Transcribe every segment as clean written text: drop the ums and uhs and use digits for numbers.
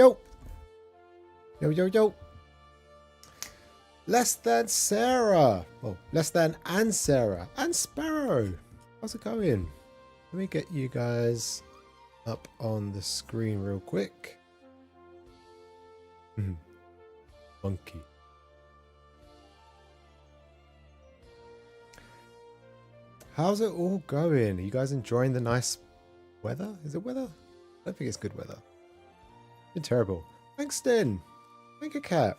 Yo! Yo, yo, yo! Less than Sarah! Oh, less than and Sarah. And Sparrow! How's it going? Let me get you guys up on the screen real quick. Monkey. How's it all going? Are you guys enjoying the nice weather? Is it weather? I don't think it's good weather. Been terrible. Thanks, Din. Thank you, Cat.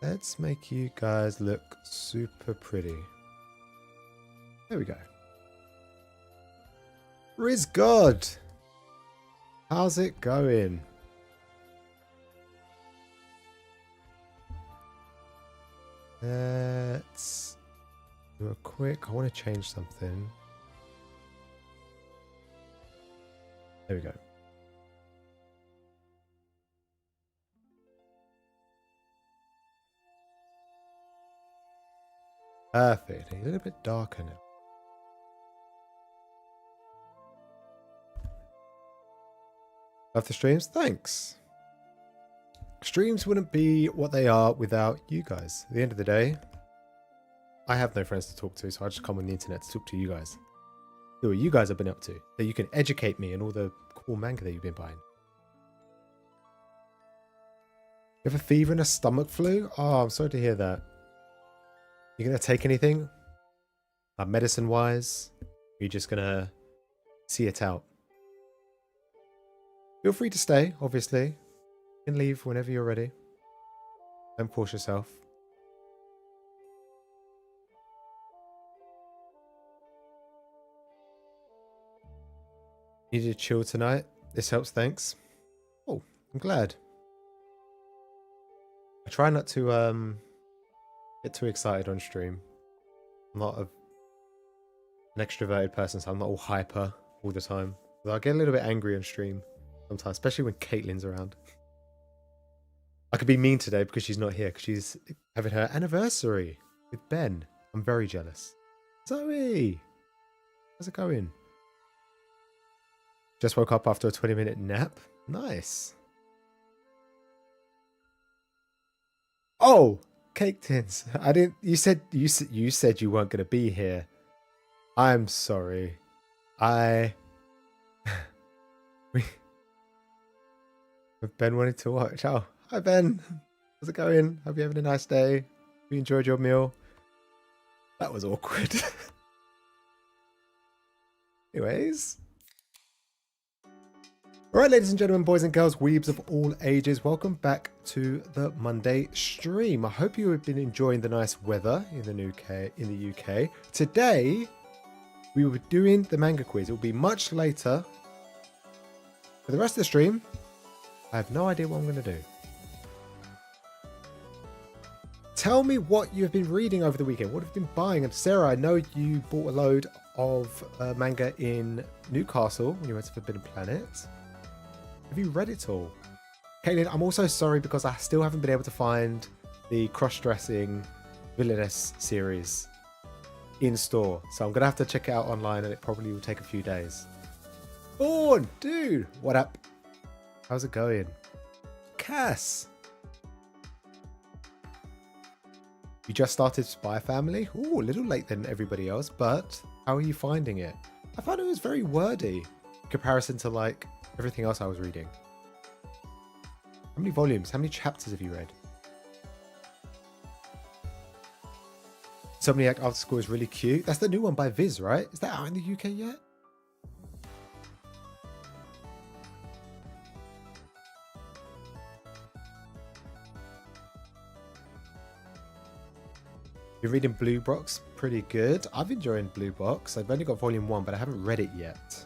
Let's make you guys look super pretty. There we go. Riz God. How's it going? Let's do a quick. I want to change something. There we go. Perfect. A little bit darker now. Love the streams? Thanks. Streams wouldn't be what they are without you guys. At the end of the day, I have no friends to talk to, so I just come on the internet to talk to you guys. See what you guys have been up to. That you can educate me on all the cool manga that you've been buying. You have a fever and a stomach flu? Oh, I'm sorry to hear that. You gonna take anything? Medicine-wise? Or are you just gonna see it out? Feel free to stay, obviously. You can leave whenever you're ready. Don't force yourself. Needed to chill tonight. This helps, thanks. Oh, I'm glad. I try not to get too excited on stream. I'm not an extroverted person, so I'm not all hyper all the time. But I get a little bit angry on stream sometimes, especially when Caitlin's around. I could be mean today because she's not here, because she's having her anniversary with Ben. I'm very jealous. Zoe! How's it going? Just woke up after a 20-minute nap. Nice. Oh! Cake tins. I didn't. You said you weren't going to be here. I'm sorry. Ben wanted to watch. Oh, hi Ben. How's it going? Hope you're having a nice day. Hope you enjoyed your meal. That was awkward. Anyways. Alright, ladies and gentlemen, boys and girls, weebs of all ages, welcome back to the Monday stream. I hope you have been enjoying the nice weather in the UK. Today, we will be doing the manga quiz. It will be much later. For the rest of the stream, I have no idea what I'm going to do. Tell me what you have been reading over the weekend. What have you been buying? And Sarah, I know you bought a load of manga in Newcastle when you went to Forbidden Planet. Have you read it all? Caitlin, I'm also sorry because I still haven't been able to find the cross-dressing Villainess series in store. So I'm going to have to check it out online and it probably will take a few days. Born, dude, what up? How's it going? Cass. You just started Spy Family? Ooh, a little late than everybody else, but how are you finding it? I found it was very wordy in comparison to like everything else I was reading. How many volumes? How many chapters have you read? Somebody After School is really cute. That's the new one by Viz, right? Is that out in the UK yet? You're reading Blue Box? Pretty good. I've enjoyed Blue Box. I've only got volume 1, but I haven't read it yet.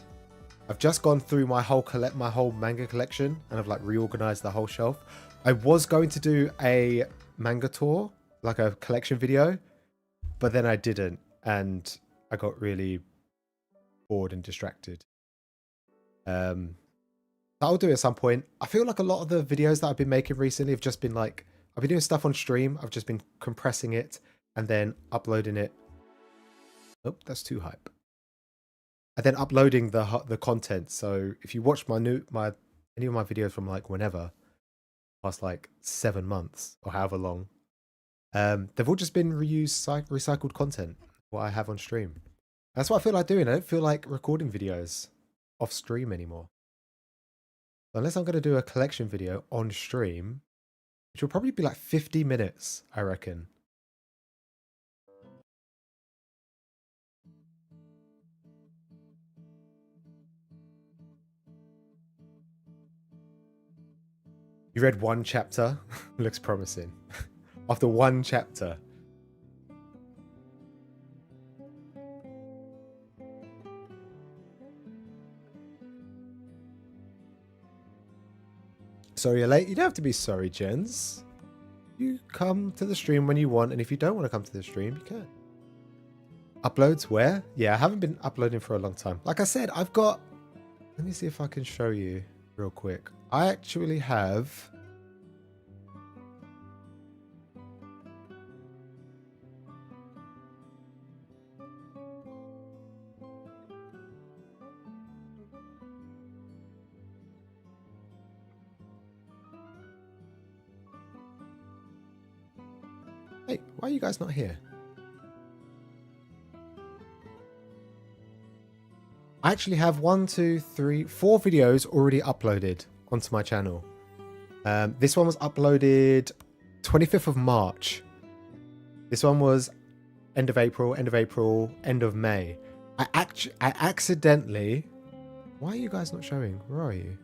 I've just gone through my whole manga collection and I've like reorganized the whole shelf. I was going to do a manga tour, like a collection video, but then I didn't and I got really bored and distracted. I'll do it at some point. I feel like a lot of the videos that I've been making recently have just been like, I've been doing stuff on stream. I've just been compressing it and then uploading it. Oh, that's too hype. And then uploading the content. So if you watch my any of my videos from like whenever, past like 7 months or however long, they've all just been recycled content, what I have on stream. That's what I feel like doing. I don't feel like recording videos off stream anymore. Unless I'm going to do a collection video on stream, which will probably be like 50 minutes, I reckon. You read one chapter? Looks promising. After one chapter. Sorry you're late. You don't have to be sorry, Jens. You come to the stream when you want, and if you don't want to come to the stream, you can. Uploads where? Yeah, I haven't been uploading for a long time. Like I said, I've got... Let me see if I can show you real quick. I actually have... Hey, why are you guys not here? I actually have 4 videos already uploaded onto my channel. This one was uploaded 25th of March. This one was end of April, end of May. I accidentally... Why are you guys not showing? Where are you?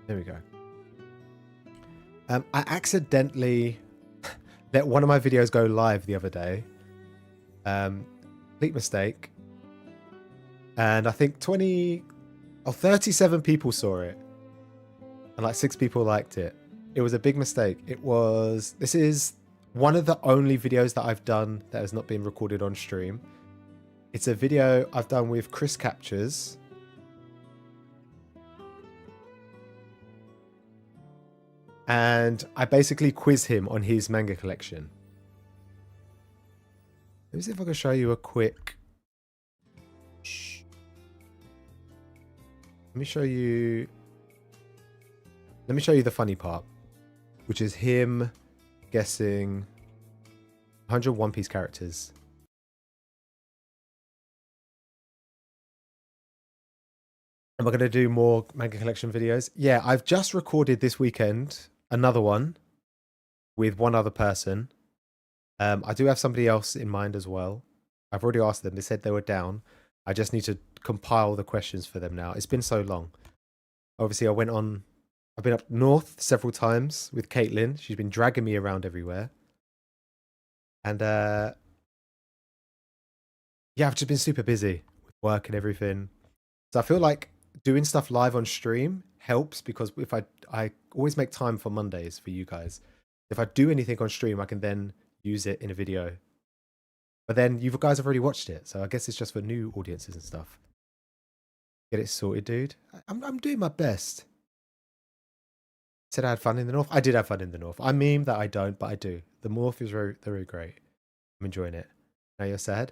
There we go. I accidentally let one of my videos go live the other day. Complete mistake. And I think 37 people saw it. And like 6 people liked it. It was a big mistake. This is one of the only videos that I've done that has not been recorded on stream. It's a video I've done with Chris Captures. And I basically quiz him on his manga collection. Let me see if I can show you a quick... Let me show you the funny part, which is him guessing 100 One Piece characters. Am I going to do more manga collection videos? Yeah, I've just recorded this weekend another one with one other person. I do have somebody else in mind as well. I've already asked them. They said they were down. I just need to compile the questions for them now. It's been so long. Obviously, I've been up north several times with Caitlin. She's been dragging me around everywhere. And yeah, I've just been super busy with work and everything. So I feel like doing stuff live on stream helps, because if I always make time for Mondays for you guys. If I do anything on stream, I can then use it in a video. But then you guys have already watched it, so I guess it's just for new audiences and stuff. Get it sorted, dude. I'm doing my best. Said I had fun in the north. I did have fun in the north. I meme that I don't, but I do. The north is very, very great. I'm enjoying it. Now you're sad.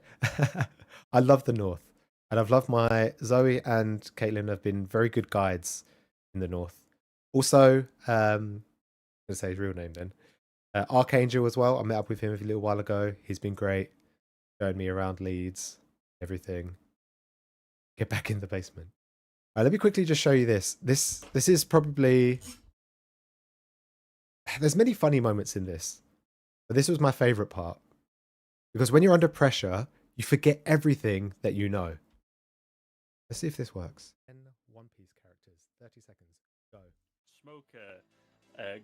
I love the north. And I've loved my Zoe and Caitlin have been very good guides in the north. Also, I'm gonna say his real name then. Archangel as well. I met up with him a little while ago. He's been great. Showing me around Leeds, everything. Get back in the basement. Let me quickly just show you this. This is probably... There's many funny moments in this. But this was my favorite part. Because when you're under pressure, you forget everything that you know. Let's see if this works. 10 One Piece characters. 30 seconds. Go. Smoker.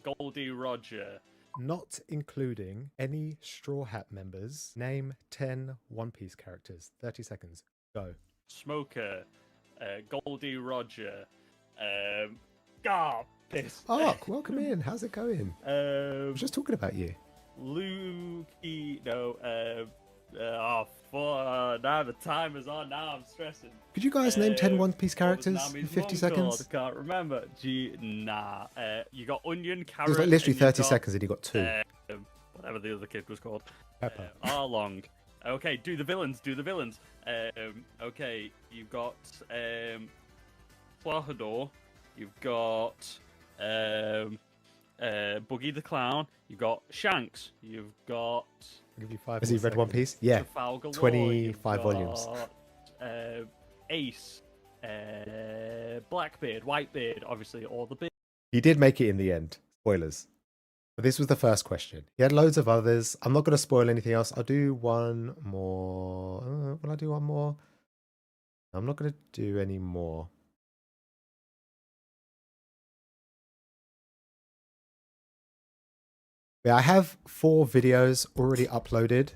Goldie Roger. Not including any Straw Hat members. Name 10 One Piece characters. 30 seconds. Go. Smoker. Goldie Roger. Piss. Ark, welcome in. How's it going? I was just talking about you. Lukey. No. Now the timer's on. Now I'm stressing. Could you guys name 10 One Piece What was characters in Nami's 50 mum seconds? called? I can't remember. Nah. You got onion, It carrot. was like literally and you've 30 got, seconds and he got 2. Whatever the other kid was called. Pepper. Arlong. Okay, do the villains. Okay, you've got Flahador. You've got Boogie the Clown. You've got Shanks. You've got. I'll give you 5. Has he read One Piece? Yeah. Trafalgar Law. 25 You've volumes. got, Ace. Blackbeard, Whitebeard, obviously all the big. He did make it in the end. Spoilers. But this was the first question. He had loads of others. I'm not going to spoil anything else. I'll do one more. Will I do one more? I'm not going to do any more. Yeah, I have 4 videos already uploaded.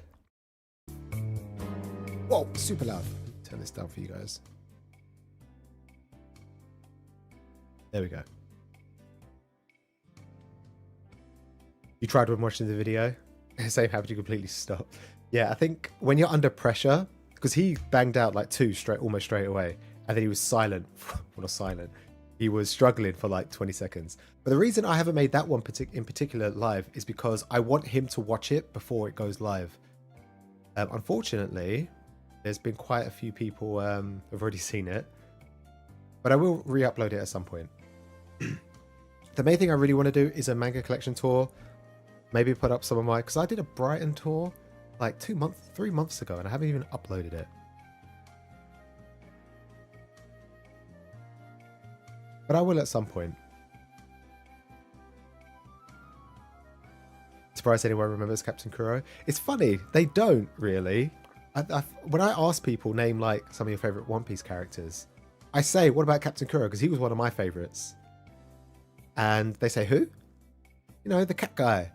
Whoa, super loud. Turn this down for you guys. There we go. You tried when watching the video. Same happened, you completely stopped. Yeah, I think when you're under pressure, because he banged out like 2 almost straight away, and then he was silent. Well, not silent. He was struggling for like 20 seconds. But the reason I haven't made that one in particular live is because I want him to watch it before it goes live. Unfortunately, there's been quite a few people who've already seen it. But I will re-upload it at some point. The main thing I really want to do is a manga collection tour. Maybe put up some of my... Because I did a Brighton tour like 3 months ago and I haven't even uploaded it. But I will at some point. Surprised anyone remembers Captain Kuro. It's funny, they don't really. When I ask people name like some of your favourite One Piece characters, I say, what about Captain Kuro? Because he was one of my favourites. And they say, who? You know, the cat guy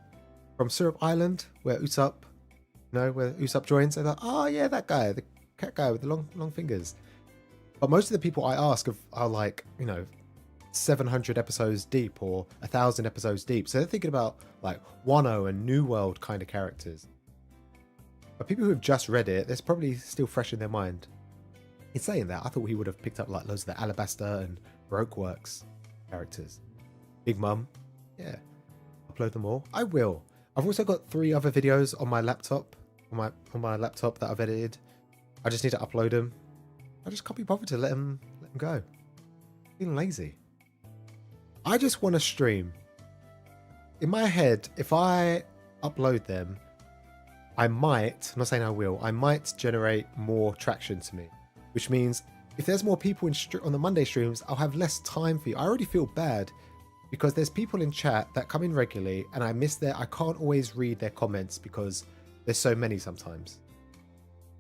from Syrup Island, where Usopp, where Usopp joins. They're like, oh yeah, that guy, the cat guy with the long fingers. But most of the people I ask are like, 700 episodes deep or 1,000 episodes deep. So they're thinking about like Wano and New World kind of characters. But people who have just read it, it's probably still fresh in their mind. In saying that, I thought he would have picked up like loads of the Alabasta and Baroque Works characters. Big Mum, yeah. Upload them all. I will. I've also got 3 other videos on my laptop, on my laptop that I've edited. I just need to upload them. I just can't be bothered to let them go. I'm feeling lazy. I just want to stream. In my head, if I upload them, I might, I'm not saying I will, I might generate more traction to me. Which means if there's more people on the Monday streams, I'll have less time for you. I already feel bad because there's people in chat that come in regularly and I can't always read their comments because there's so many sometimes.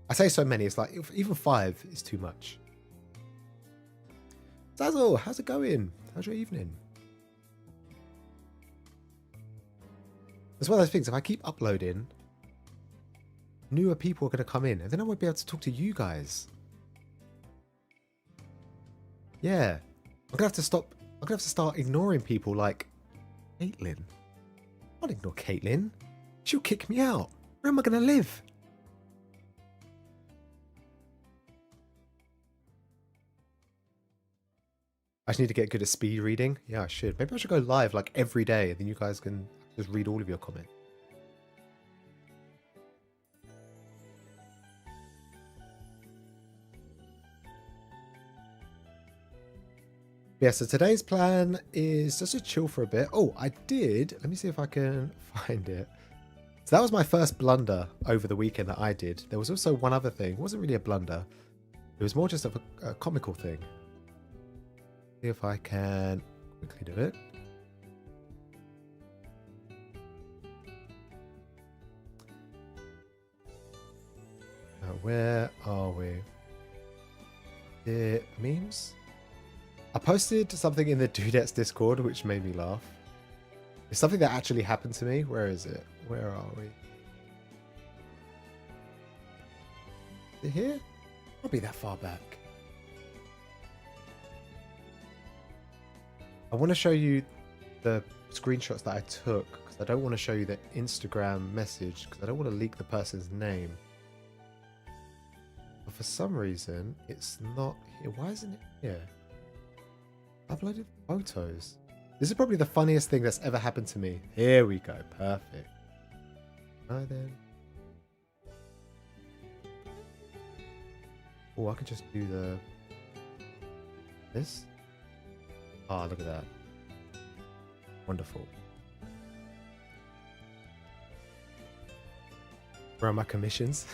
I say so many, it's like even 5 is too much. Zazzle, how's it going? How's your evening? It's one of those things, if I keep uploading, newer people are going to come in and then I won't be able to talk to you guys. Yeah. I'm going to have to start ignoring people like Caitlin. I can't ignore Caitlin. She'll kick me out. Where am I going to live? I just need to get good at speed reading. Yeah, I should. Maybe I should go live like every day and then you guys can just read all of your comments. Yeah, so today's plan is just to chill for a bit. Oh, let me see if I can find it. So that was my first blunder over the weekend that I did. There was also one other thing. It wasn't really a blunder. It was more just of a comical thing. See if I can quickly do it. Where are we? Memes? I posted something in the Dudettes Discord which made me laugh. It's something that actually happened to me. Where is it? Where are we? Is it here? I'll be that far back. I want to show you the screenshots that I took because I don't want to show you the Instagram message because I don't want to leak the person's name. for some reason, it's not here. Why isn't it here? Uploaded photos. This is probably the funniest thing that's ever happened to me. Here we go. Perfect. Right then. Oh, I can just do this. Oh, look at that. Wonderful. Where are my commissions?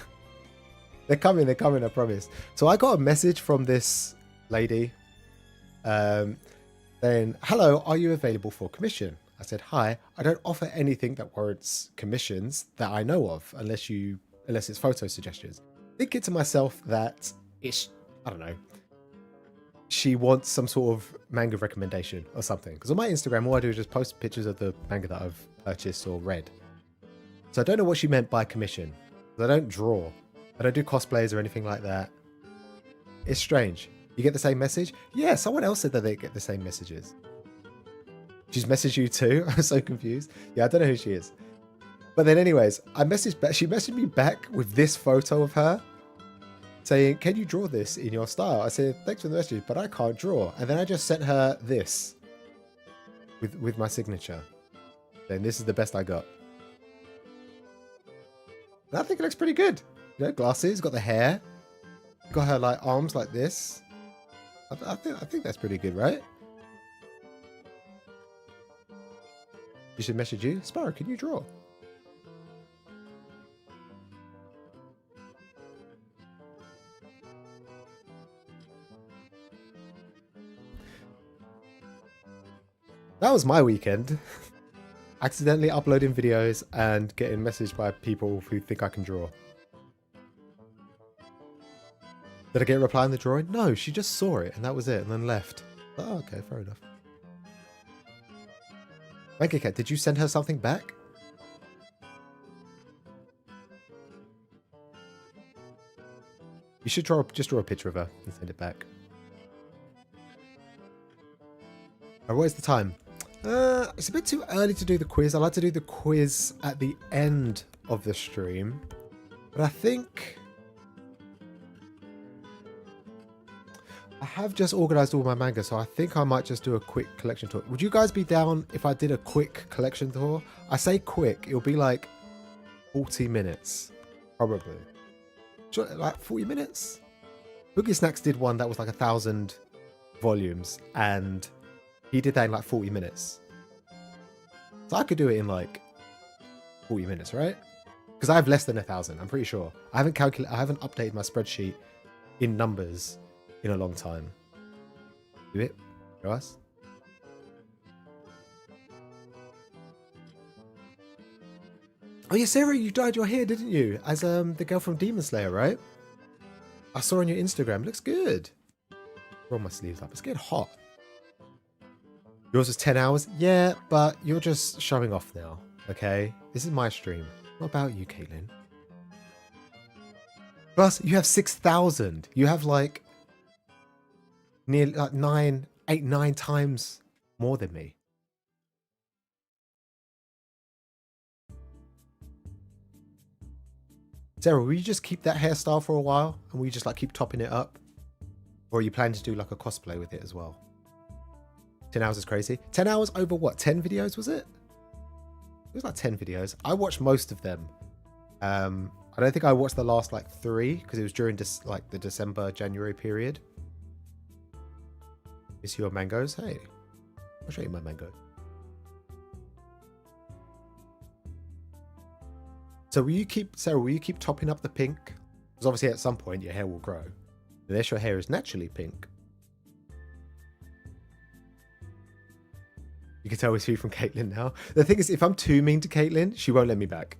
They're coming, I promise. So I got a message from this lady saying, hello, are you available for commission? I said, hi, I don't offer anything that warrants commissions that I know of, unless it's photo suggestions. Thinking to myself that I don't know, she wants some sort of manga recommendation or something. Because on my Instagram, all I do is just post pictures of the manga that I've purchased or read. So I don't know what she meant by commission. I don't draw. I don't do cosplays or anything like that. It's strange. You get the same message? Yeah, someone else said that they get the same messages. She's messaged you too? I'm so confused. Yeah, I don't know who she is. But then anyways, she messaged me back with this photo of her saying, can you draw this in your style? I said, thanks for the message, but I can't draw. And then I just sent her this with my signature. Then this is the best I got. And I think it looks pretty good. You know, glasses, got the hair, got her like arms like this. I think that's pretty good, right? You should message you. Sparrow, can you draw? That was my weekend. Accidentally uploading videos and getting messaged by people who think I can draw. Did I get a reply on the drawing? No, she just saw it and that was it and then left. Oh, okay, fair enough. Manga Cat, did you send her something back? You should just draw a picture of her and send it back. Oh, what is the time? It's a bit too early to do the quiz. I like to do the quiz at the end of the stream. But I think I have just organized all my manga, so I think I might just do a quick collection tour. Would you guys be down if I did a quick collection tour? I say quick, it'll be like 40 minutes, probably. Sure, like 40 minutes? Boogie Snacks did one that was like 1,000 volumes, and he did that in like 40 minutes. So I could do it in like 40 minutes, right? Because I have less than 1,000, I'm pretty sure. I haven't updated my spreadsheet in numbers in a long time. Do it? Show us. Oh yeah, Sarah, you dyed your hair, didn't you? As the girl from Demon Slayer, right? I saw on your Instagram. Looks good. Roll my sleeves up. It's getting hot. Yours was 10 hours? Yeah, but you're just showing off now, okay? This is my stream. Not about you, Caitlin. Plus, you have 6,000. You have like nearly like 9 times more than me. Sarah, will you just keep that hairstyle for a while and will you just like keep topping it up? Or are you planning to do like a cosplay with it as well? 10 hours is crazy. 10 hours over what? 10 videos, was it? It was like 10 videos. I watched most of them. I don't think I watched the last like 3 because it was during like the December, January period. Is your mangoes? Hey, I'll show you my mango. So Sarah, will you keep topping up the pink? Because obviously at some point your hair will grow. Unless your hair is naturally pink. You can tell it's you from Caitlin now. The thing is, if I'm too mean to Caitlin, she won't let me back.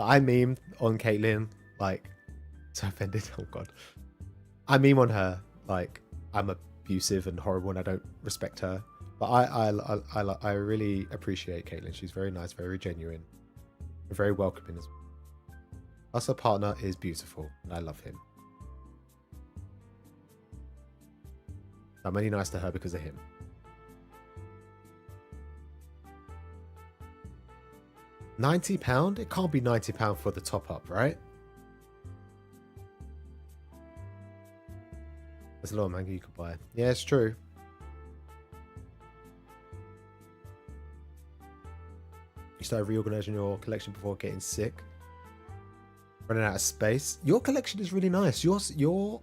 I meme on Caitlin, like, so offended. Oh God. I meme on her, like, I'm abusive and horrible and I don't respect her. But I really appreciate Caitlin. She's very nice, very genuine, and very welcoming as well. Plus, her partner is beautiful and I love him. I'm only nice to her because of him. £90? It can't be £90 for the top up, right? There's a lot of manga you could buy. Yeah, it's true. You started reorganizing your collection before getting sick. Running out of space. Your collection is really nice. Your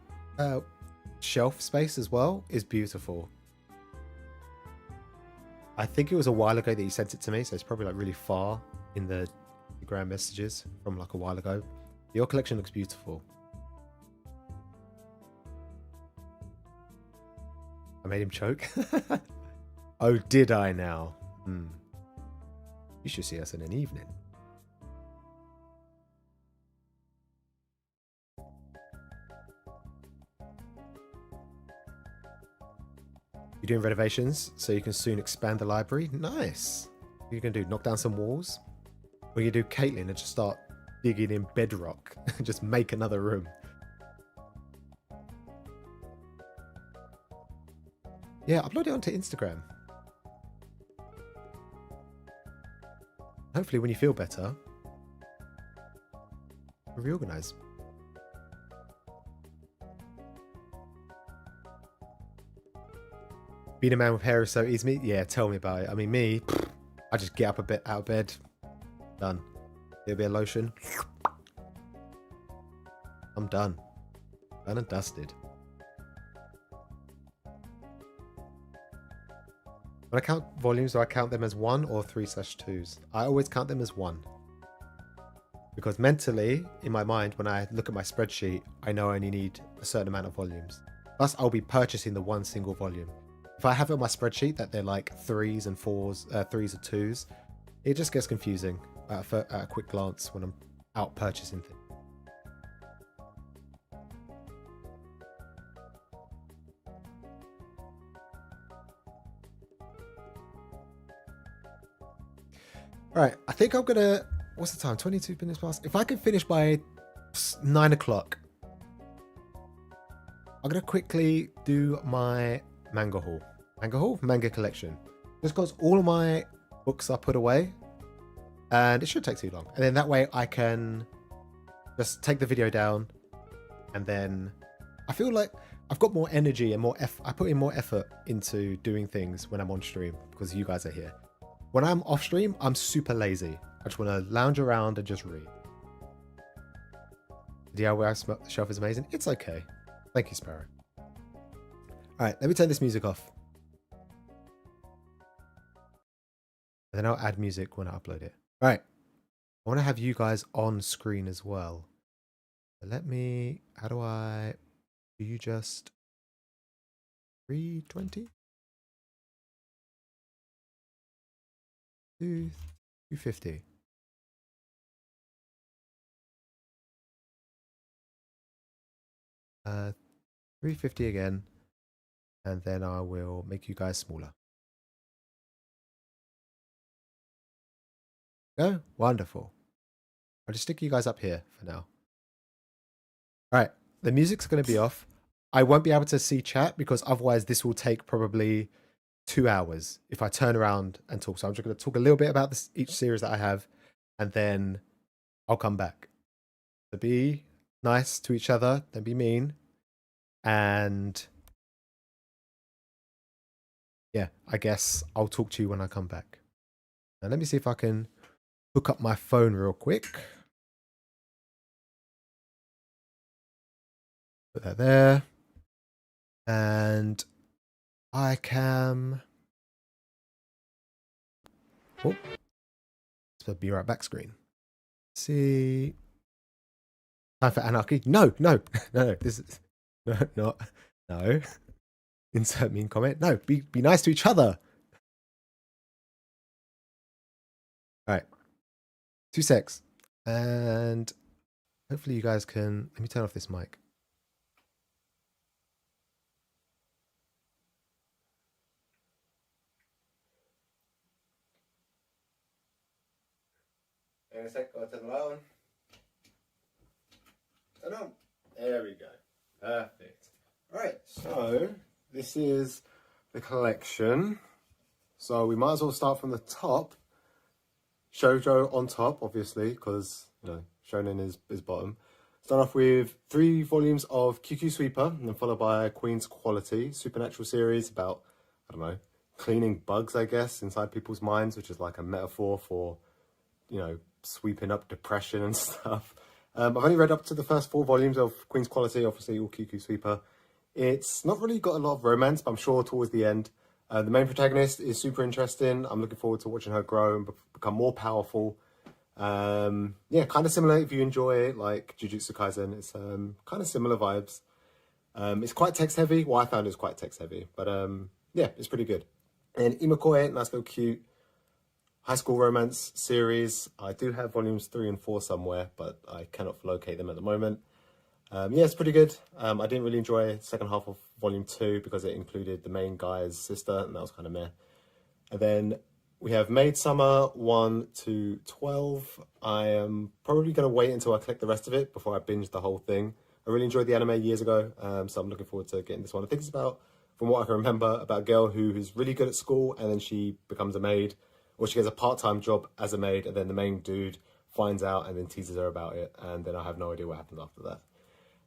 shelf space as well is beautiful. I think it was a while ago that you sent it to me, so it's probably like really far in the Instagram messages from like a while ago. Your collection looks beautiful. I made him choke. Oh, did I now? You should see us in an evening. You're doing renovations, so you can soon expand the library. Nice. What are you going to do? Knock down some walls? Or you do Caitlin and just start digging in bedrock and just make another room? Yeah, upload it onto Instagram. Hopefully when you feel better, reorganize. Being a man with hair is so easy. Yeah, tell me about it. I mean, me, I just get up a bit out of bed. Done. A bit of lotion. I'm done. Done and dusted. When I count volumes, do I count them as 1 or 3/2s? I always count them as 1. Because mentally, in my mind, when I look at my spreadsheet, I know I only need a certain amount of volumes. Plus, I'll be purchasing the one single volume. If I have it on my spreadsheet that they're like 3s and 4s, 3s or 2s, it just gets confusing at a quick glance when I'm out purchasing things. Alright, I think I'm gonna... What's the time? 22 minutes past? If I can finish by 9 o'clock, I'm gonna quickly do my manga haul. Manga haul? Manga collection. Just because all of my books are put away. And it shouldn't take too long. And then that way I can just take the video down. And then I feel like I've got more energy and more I put in more effort into doing things when I'm on stream because you guys are here. When I'm off stream, I'm super lazy. I just want to lounge around and just read. The DIY shelf is amazing. It's okay. Thank you, Sparrow. Alright, let me turn this music off. And then I'll add music when I upload it. Alright. I want to have you guys on screen as well. So let me... How do I... Do you just... 320? 250. Uh, 350 again, and then I will make you guys smaller. Go, wonderful. I'll just stick you guys up here for now. All right, the music's going to be off. I won't be able to see chat because otherwise this will take probably 2 hours if I turn around and talk. So I'm just going to talk a little bit about this, each series that I have, and then I'll come back. So be nice to each other, don't be mean. And yeah, I guess I'll talk to you when I come back. Now let me see if I can hook up my phone real quick. Put that there. And I can... Oh, let's be right back screen. See... Time for anarchy? No. This is no. Insert mean comment. No, be nice to each other. All right, 2 secs, and hopefully you guys can. Let me turn off this mic. Hang on a sec. I'll turn the light on. Turn on. There we go. Perfect. Alright, so this is the collection. So we might as well start from the top. Shoujo on top, obviously, because, you know, shonen is bottom. Start off with 3 volumes of QQ Sweeper, and then followed by Queen's Quality, supernatural series about, I don't know, cleaning bugs, I guess, inside people's minds, which is like a metaphor for, you know, sweeping up depression and stuff. I've only read up to the first 4 volumes of Queen's Quality, obviously all QQ Sweeper. It's not really got a lot of romance, but I'm sure towards the end. The main protagonist is super interesting. I'm looking forward to watching her grow and become more powerful. Yeah, kind of similar if you enjoy like Jujutsu Kaisen. It's kind of similar vibes. It's quite text heavy. Well, I found it was quite text heavy, but yeah, it's pretty good. And Imakoi, nice little cute high school romance series. I do have volumes 3 and 4 somewhere, but I cannot locate them at the moment. Yeah, it's pretty good. I didn't really enjoy the second half of volume 2 because it included the main guy's sister, and that was kind of meh. And then we have Maid Summer 1 to 12. I am probably going to wait until I collect the rest of it before I binge the whole thing. I really enjoyed the anime years ago, so I'm looking forward to getting this one. I think it's about, from what I can remember, about a girl who is really good at school and then she becomes a maid, or she gets a part-time job as a maid, and then the main dude finds out and then teases her about it, and then I have no idea what happens after that.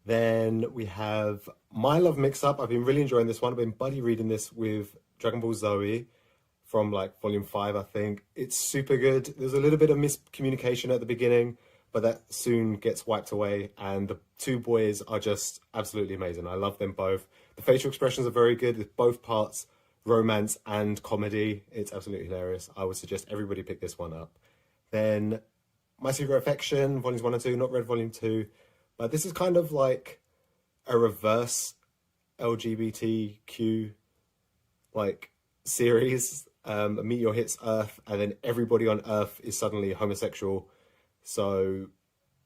Then we have My Love Mix-Up. I've been really enjoying this one. I've been buddy reading this with Dragon Ball Zoe from like volume 5, I think. It's super good. There's a little bit of miscommunication at the beginning, but that soon gets wiped away. And the 2 boys are just absolutely amazing. I love them both. The facial expressions are very good with both parts, romance and comedy. It's absolutely hilarious. I would suggest everybody pick this one up. Then My Secret Affection, volumes 1 and 2, not read volume 2. But this is kind of like a reverse LGBTQ like series. A meteor hits Earth, and then everybody on Earth is suddenly homosexual. So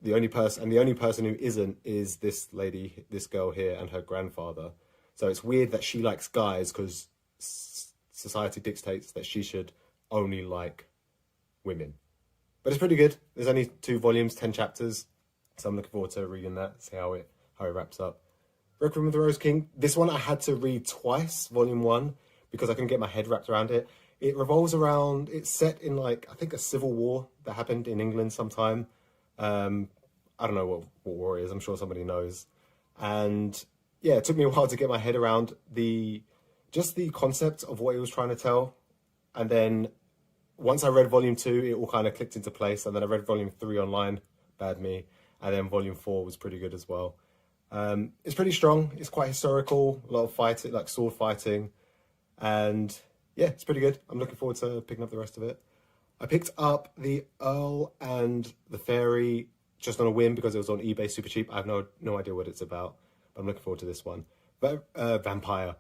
the only person who isn't is this lady, this girl here, and her grandfather. So it's weird that she likes guys because society dictates that she should only like women. But it's pretty good. There's only 2 volumes, 10 chapters. So I'm looking forward to reading that, see how it wraps up. Requiem of the Rose King. This one I had to read twice, volume 1, because I couldn't get my head wrapped around it. It revolves around, it's set in like, I think a civil war that happened in England sometime. I don't know what war it is, I'm sure somebody knows. And yeah, it took me a while to get my head around just the concept of what he was trying to tell. And then once I read volume 2, it all kind of clicked into place. And then I read volume 3 online, bad me. And then volume 4 was pretty good as well. It's pretty strong. It's quite historical, a lot of fighting, like sword fighting. And yeah, it's pretty good. I'm looking forward to picking up the rest of it. I picked up The Earl and the Fairy just on a whim because it was on eBay super cheap. I have no idea what it's about, but I'm looking forward to this one. But Vampire.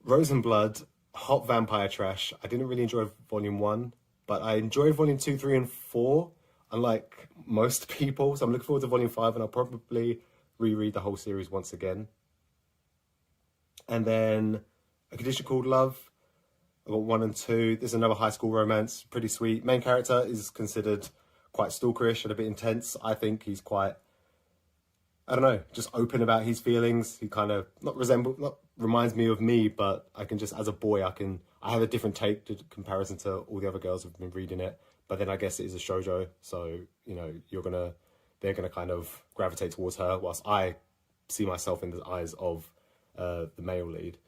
Rose and Blood, hot vampire trash. I didn't really enjoy volume 1, but I enjoyed volume 2, 3, and 4. Unlike most people, so I'm looking forward to volume 5, and I'll probably reread the whole series once again. And then A Condition Called Love, I got 1 and 2. This is another high school romance, pretty sweet. Main character is considered quite stalkerish and a bit intense. I think he's quite, I don't know, just open about his feelings. He kind of not reminds me of me, but I can just, as a boy, I have a different take to comparison to all the other girls who've been reading it. But then I guess it is a shoujo, so, you know, they're gonna kind of gravitate towards her, whilst I see myself in the eyes of the male lead.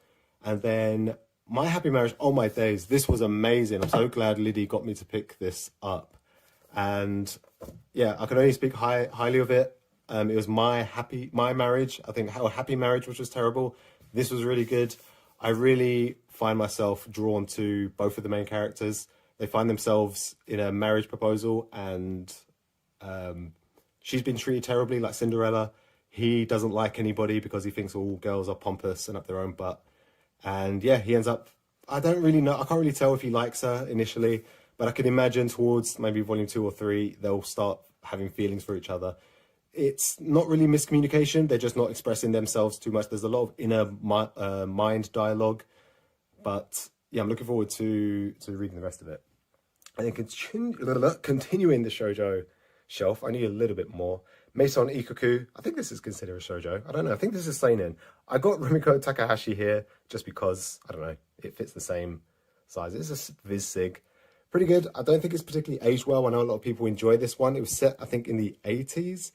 And then My Happy Marriage, oh my days, this was amazing. I'm so glad Liddy got me to pick this up. And yeah, I can only speak highly of it. It was My Marriage. I think How Happy Marriage, which was terrible. This was really good. I really find myself drawn to both of the main characters. They find themselves in a marriage proposal, and she's been treated terribly, like Cinderella. He doesn't like anybody because he thinks all girls are pompous and up their own butt. And yeah, he ends up, I don't really know, I can't really tell if he likes her initially, but I can imagine towards maybe volume 2 or 3, they'll start having feelings for each other. It's not really miscommunication, they're just not expressing themselves too much. There's a lot of inner mind dialogue, but yeah, I'm looking forward to reading the rest of it. And then continuing the shoujo shelf, I need a little bit more. Maison Ikoku, I think this is considered a shoujo. I don't know, I think this is seinen. I got Rumiko Takahashi here just because, I don't know, it fits the same size. It's a Viz Sig. Pretty good. I don't think it's particularly aged well. I know a lot of people enjoy this one. It was set, I think, in the 80s.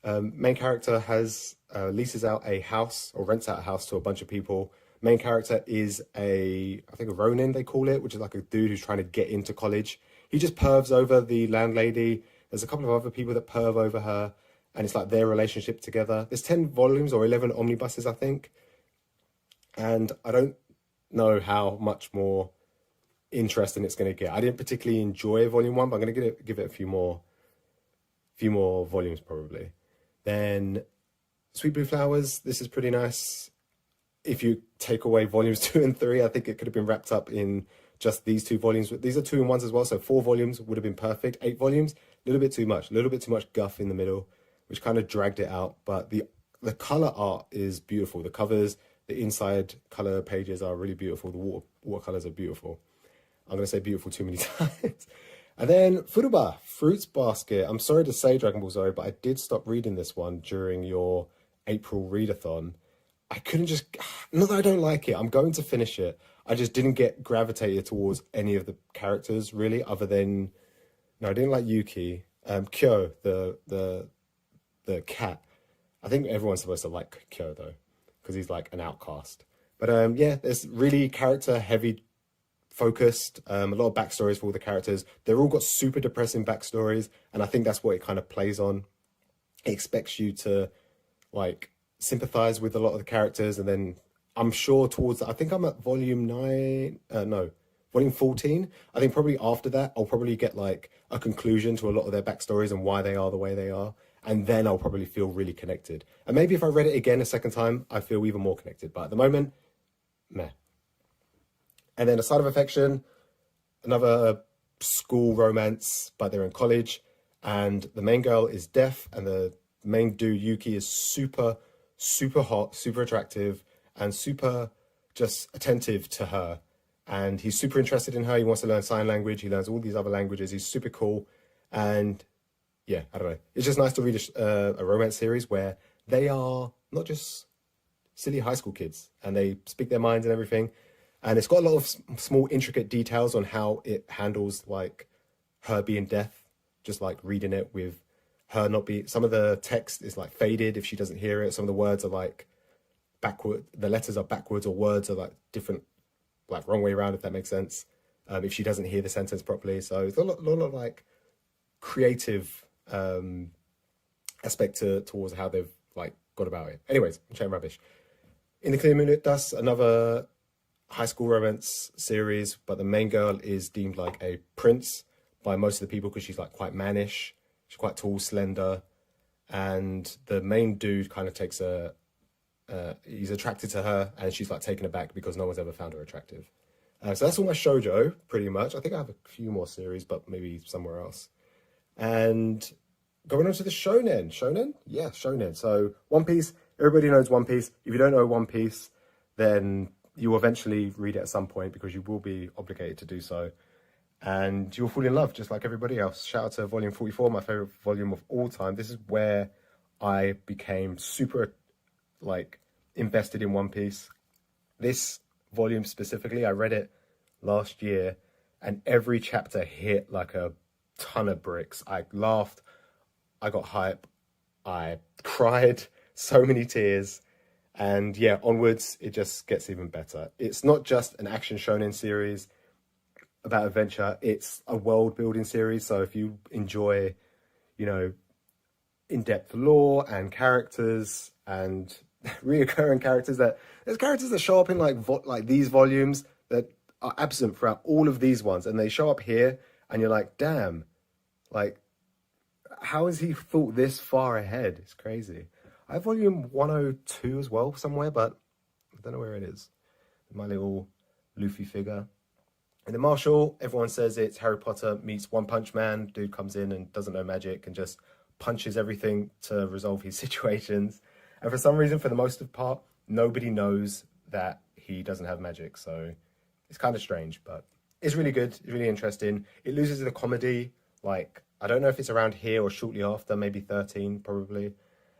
Main character has leases out a house or rents out a house to a bunch of people. Main character is I think a Ronin they call it, which is like a dude who's trying to get into college. He just pervs over the landlady. There's a couple of other people that perv over her, and it's like their relationship together. There's 10 volumes or 11 omnibuses, I think. And I don't know how much more interesting it's going to get. I didn't particularly enjoy volume 1, but I'm going to give it a few more volumes probably. Then Sweet Blue Flowers, this is pretty nice. If you take away volumes 2 and 3, I think it could have been wrapped up in just these 2 volumes. These are 2-in-1s as well, so 4 volumes would have been perfect. 8 volumes, a little bit too much guff in the middle, which kind of dragged it out. But the color art is beautiful. The covers, the inside color pages are really beautiful. The watercolors are beautiful. I'm going to say beautiful too many times. And then Furuba, Fruits Basket. I'm sorry to say, Dragon Ball Zoe, but I did stop reading this one during your April readathon. I couldn't just, not that I don't like it, I'm going to finish it. I just didn't get gravitated towards any of the characters really, other than, no, I didn't like Yuki. Kyo, the cat. I think everyone's supposed to like Kyo though, because he's like an outcast. But yeah, there's really character heavy focused, a lot of backstories for all the characters. They've all got super depressing backstories, and I think that's what it kind of plays on. It expects you to like sympathize with a lot of the characters, and then I'm sure I think I'm at volume 14. I think probably after that I'll probably get like a conclusion to a lot of their backstories and why they are the way they are, and then I'll probably feel really connected. And maybe if I read it again a second time, I feel even more connected, but at the moment, meh. And then A Side of Affection, another school romance, but they're in college, and the main girl is deaf, and the main dude, Yuki, is super, super hot, super attractive, and super just attentive to her. And he's super interested in her. He wants to learn sign language. He learns all these other languages. He's super cool. And yeah, I don't know. It's just nice to read a romance series where they are not just silly high school kids, and they speak their minds and everything. And it's got a lot of small intricate details on how it handles like her being deaf, just like reading it with her not be, some of the text is like faded if she doesn't hear it. Some of the words are like backward, the letters are backwards, or words are like different, like wrong way around, if that makes sense. If she doesn't hear the sentence properly. So it's a lot of like creative aspect towards how they've like got about it. Anyways, I'm chatting rubbish. In the Clear Moonlit Dust, another high school romance series, but the main girl is deemed like a prince by most of the people because she's like quite mannish. She's quite tall, slender, and the main dude kind of takes he's attracted to her, and she's like taken aback because no one's ever found her attractive. So that's all my shoujo, pretty much. I think I have a few more series, but maybe somewhere else. And going on to the shonen. Shonen? Yeah, shonen. So One Piece, everybody knows One Piece. If you don't know One Piece, then you will eventually read it at some point because you will be obligated to do so. And you'll fall in love just like everybody else. Shout out to volume 44, my favorite volume of all time. This is where I became super like invested in One Piece. This volume specifically, I read it last year, and every chapter hit like a ton of bricks. I laughed, I got hype, I cried, so many tears. And yeah, onwards, it just gets even better. It's not just an action shonen series about adventure. It's a world building series. So if you enjoy, you know, in-depth lore and characters and reoccurring characters, there's characters that show up in like these volumes that are absent throughout all of these ones, and they show up here, and you're like, damn, like, how has he thought this far ahead? It's crazy. I have volume 102 as well somewhere, but I don't know where it is. My little Luffy figure. And then Marshall, everyone says it's Harry Potter meets One Punch Man. Dude comes in and doesn't know magic and just punches everything to resolve his situations. And for some reason, for the most part, nobody knows that he doesn't have magic. So it's kind of strange, but it's really good. It's really interesting. It loses the comedy. Like, I don't know if it's around here or shortly after, maybe 13 probably.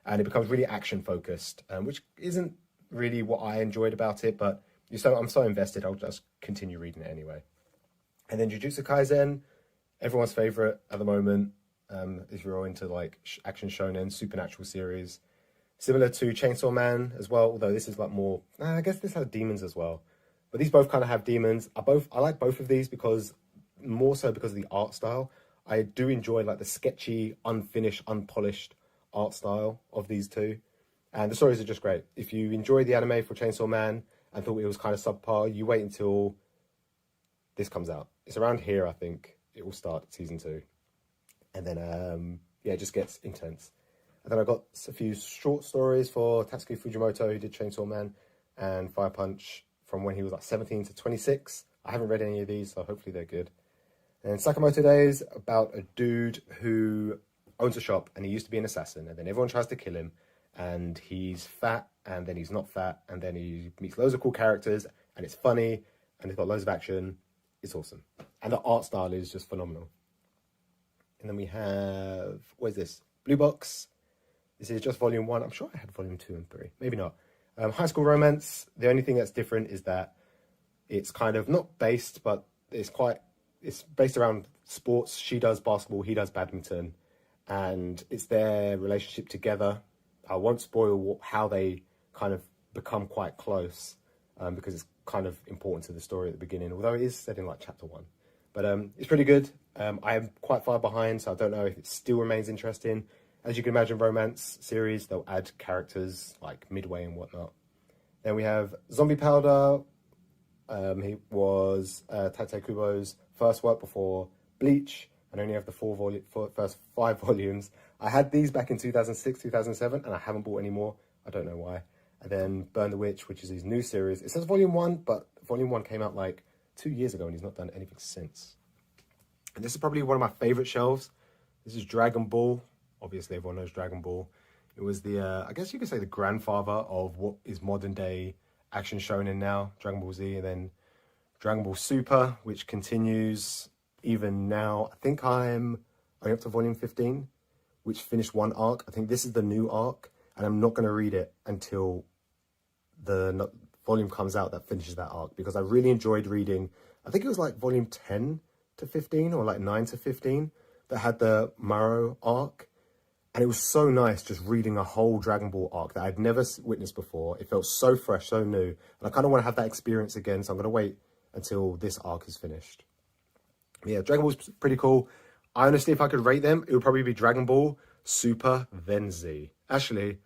And it becomes really action focused, which isn't really what I enjoyed about it, but I'm so invested, I'll just continue reading it anyway. And then Jujutsu Kaisen, everyone's favorite at the moment. if you're all into like action shonen, supernatural series. Similar to Chainsaw Man as well, although this is like more, I guess this has demons as well. But these both kind of have demons. I like both of these because, more so because of the art style. I do enjoy like the sketchy, unfinished, unpolished art style of these two. And the stories are just great. If you enjoyed the anime for Chainsaw Man and thought it was kind of subpar, you wait until this comes out. It's around here, I think. It will start season 2. And then, it just gets intense. And then I got a few short stories for Tatsuki Fujimoto, who did Chainsaw Man, and Fire Punch from when he was like 17 to 26. I haven't read any of these, so hopefully they're good. And Sakamoto Days, about a dude who owns a shop, and he used to be an assassin, and then everyone tries to kill him, and he's fat, and then he's not fat, and then he meets loads of cool characters, and it's funny, and it's got loads of action. It's awesome. And the art style is just phenomenal. And then we have, what is this? Blue Box. This is just volume 1. I'm sure I had volume 2 and 3. Maybe not. High School Romance. The only thing that's different is that it's kind of not based, but it's based around sports. She does basketball, he does badminton, and it's their relationship together. I won't spoil how they kind of become quite close, because it's kind of important to the story at the beginning, although it is set in like chapter 1. But it's pretty good. I am quite far behind, so I don't know if it still remains interesting. As you can imagine, romance series, they'll add characters like midway and whatnot. Then we have Zombie Powder. He was Tate Kubo's first work before Bleach, and only have the first 5 volumes. I had these back in 2006, 2007, and I haven't bought any more. I don't know why. And then Burn the Witch, which is his new series. It says volume 1, but volume 1 came out like 2 years ago, and he's not done anything since. And this is probably one of my favorite shelves. This is Dragon Ball. Obviously, everyone knows Dragon Ball. It was the, I guess you could say the grandfather of what is modern day action shonen now, Dragon Ball Z, and then Dragon Ball Super, which continues even now. I think I'm only up to volume 15, which finished one arc. I think this is the new arc, and I'm not going to read it until the volume comes out that finishes that arc, because I really enjoyed reading, I think it was like volume 10 to 15 or like 9 to 15 that had the Maro arc. And it was so nice just reading a whole Dragon Ball arc that I'd never witnessed before. It felt so fresh, so new. And I kind of want to have that experience again, so I'm going to wait until this arc is finished. Yeah, Dragon Ball's pretty cool. I honestly, if I could rate them, it would probably be Dragon Ball, Super, then Z. Actually,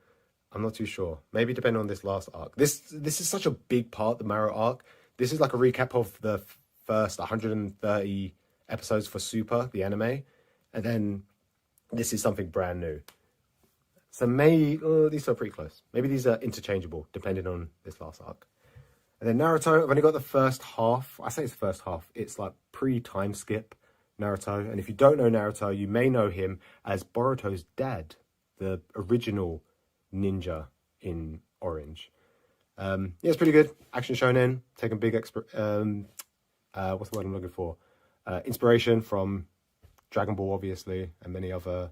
I'm not too sure. Maybe depending on this last arc. This is such a big part, the Maro arc. This is like a recap of the first 130 episodes for Super, the anime. And then this is something brand new. So these are pretty close. Maybe these are interchangeable, depending on this last arc. And then Naruto, I've only got the first half. I say it's the first half. It's like pre-time skip Naruto. And if you don't know Naruto, you may know him as Boruto's dad, the original ninja in Orange. It's pretty good. Action shonen, taking big what's the word I'm looking for? Inspiration from Dragon Ball, obviously, and many other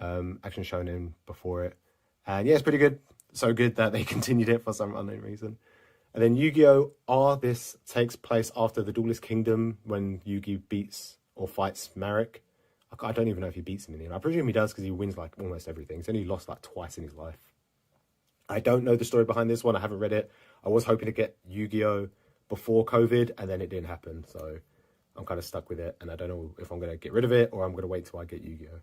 action shonen before it. And yeah, it's pretty good. So good that they continued it for some unknown reason. And then Yu-Gi-Oh! This takes place after the Duelist Kingdom, when Yugi beats or fights Marek. I don't even know if he beats him in the end. I presume he does, because he wins like almost everything. He's only lost like twice in his life. I don't know the story behind this one. I haven't read it. I was hoping to get Yu-Gi-Oh! Before COVID, and then it didn't happen. So I'm kind of stuck with it, and I don't know if I'm going to get rid of it or I'm going to wait till I get Yu-Gi-Oh!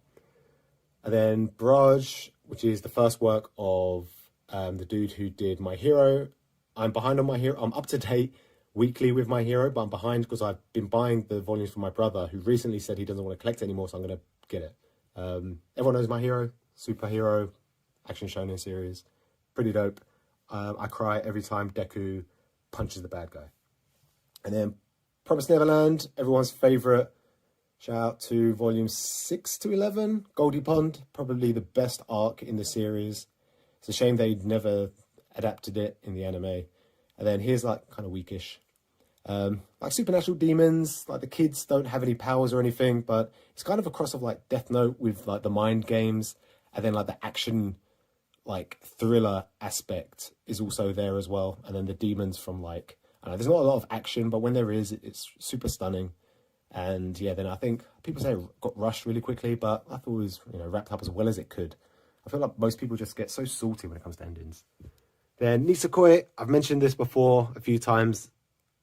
And then Barrage, which is the first work of the dude who did My Hero. I'm behind on My Hero. I'm up to date weekly with My Hero, but I'm behind because I've been buying the volumes for my brother, who recently said he doesn't want to collect anymore, so I'm going to get it. Everyone knows My Hero, superhero, action shonen series. Pretty dope. I cry every time Deku punches the bad guy. And then Promised Neverland, everyone's favourite. Shout out to volumes 6 to 11. Goldie Pond, probably the best arc in the series. It's a shame they never adapted it in the anime. And then here's like kind of weakish. Like supernatural demons, like the kids don't have any powers or anything, but it's kind of a cross of like Death Note with like the mind games, and then like the action, like thriller aspect is also there as well. And then the demons from like, I don't know, there's not a lot of action, but when there is, it's super stunning. And yeah, then I think people say it got rushed really quickly, but I thought it was, wrapped up as well as it could. I feel like most people just get so salty when it comes to endings. Then Nisekoi, I've mentioned this before a few times.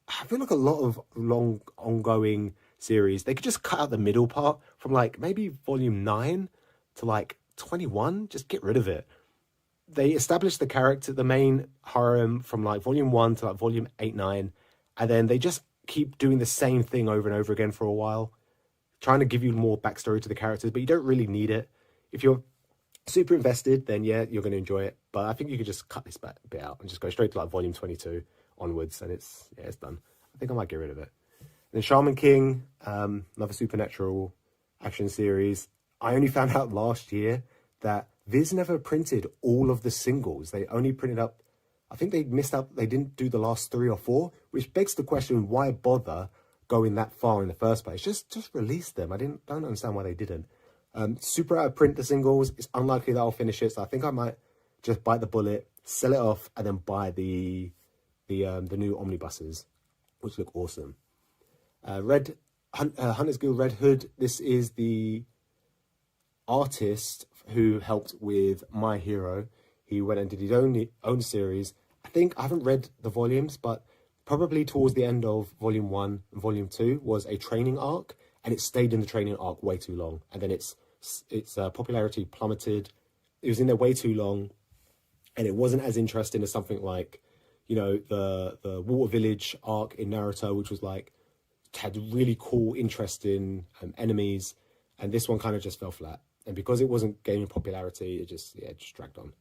I feel like a lot of long ongoing series, they could just cut out the middle part from like maybe volume 9 to like 21, just get rid of it. They established the character, the main harem, from like volume 1 to like volume 8, 9, and then they just keep doing the same thing over and over again for a while, trying to give you more backstory to the characters, but you don't really need it. If you're super invested, then yeah, you're going to enjoy it. But I think you could just cut this bit out and just go straight to like volume 22 onwards, and it's done. I think I might get rid of it. And then Shaman King, another supernatural action series. I only found out last year that Viz never printed all of the singles. They only printed up, I think they missed out, they didn't do the last 3 or 4, which begs the question, why bother going that far in the first place? Just release them. don't understand why they didn't. Super out of print the singles. It's unlikely that I'll finish it, so I think I might just bite the bullet, sell it off, and then buy the new omnibuses, which look awesome. Hunters Guild Red Hood. This is the artist who helped with My Hero. He went and did his own series. I think I haven't read the volumes, but probably towards the end of volume 1 and volume 2 was a training arc, and it stayed in the training arc way too long, and then its popularity plummeted. It was in there way too long, and it wasn't as interesting as something like, the Water Village arc in Naruto, which was like, had really cool, interesting enemies, and this one kind of just fell flat. And because it wasn't gaining popularity, it just dragged on.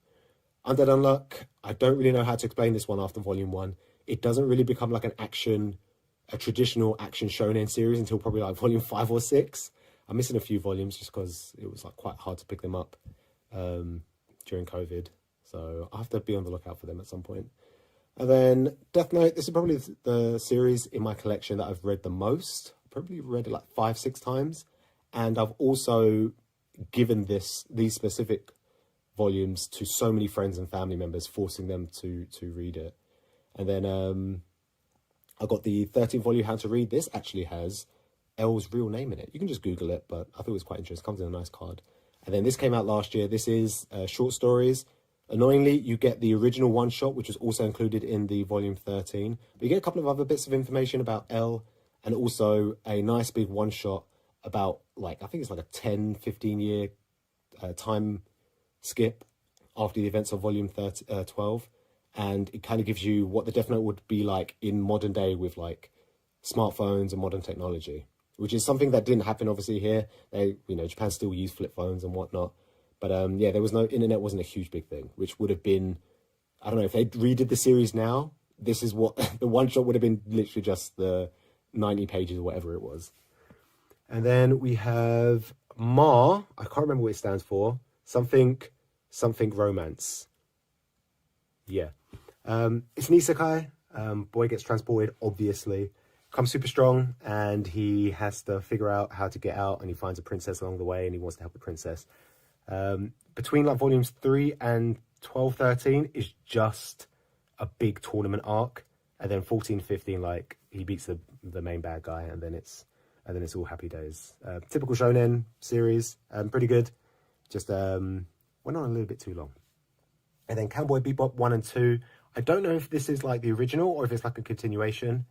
Undead Unluck, I don't really know how to explain this one after volume 1. It doesn't really become like a traditional action shonen series until probably like volume 5 or 6. I'm missing a few volumes just because it was like quite hard to pick them up during COVID. So I'll have to be on the lookout for them at some point. And then Death Note, this is probably the series in my collection that I've read the most. I probably read it like 5, 6 times. And I've also given these specific volumes to so many friends and family members, forcing them to read it. And then I got the 13th volume, How to Read. This actually has L's real name in it. You can just Google it, but I thought it was quite interesting. It comes in a nice card. And then this came out last year. This is short stories. Annoyingly, you get the original one-shot, which was also included in the volume 13. But you get a couple of other bits of information about L, and also a nice big one-shot about, like, I think it's like a 10, 15-year time skip after the events of volume 12. And it kind of gives you what the Death Note would be like in modern day with, like, smartphones and modern technology, which is something that didn't happen, obviously, here. Japan still used flip phones and whatnot. But there was no internet, wasn't a huge big thing, which would have been, I don't know, if they redid the series now, this is what the one shot would have been, literally just the 90 pages or whatever it was. And then we have Ma, I can't remember what it stands for, something romance. Yeah. It's an isekai. Boy gets transported, obviously, comes super strong, and he has to figure out how to get out, and he finds a princess along the way, and he wants to help the princess. Between like volumes 3 and 12, 13 is just a big tournament arc, and then 14, 15, like he beats the main bad guy, and then it's all happy days. Typical shonen series, pretty good. Just went on a little bit too long. And then Cowboy Bebop 1 and 2. I don't know if this is like the original or if it's like a continuation,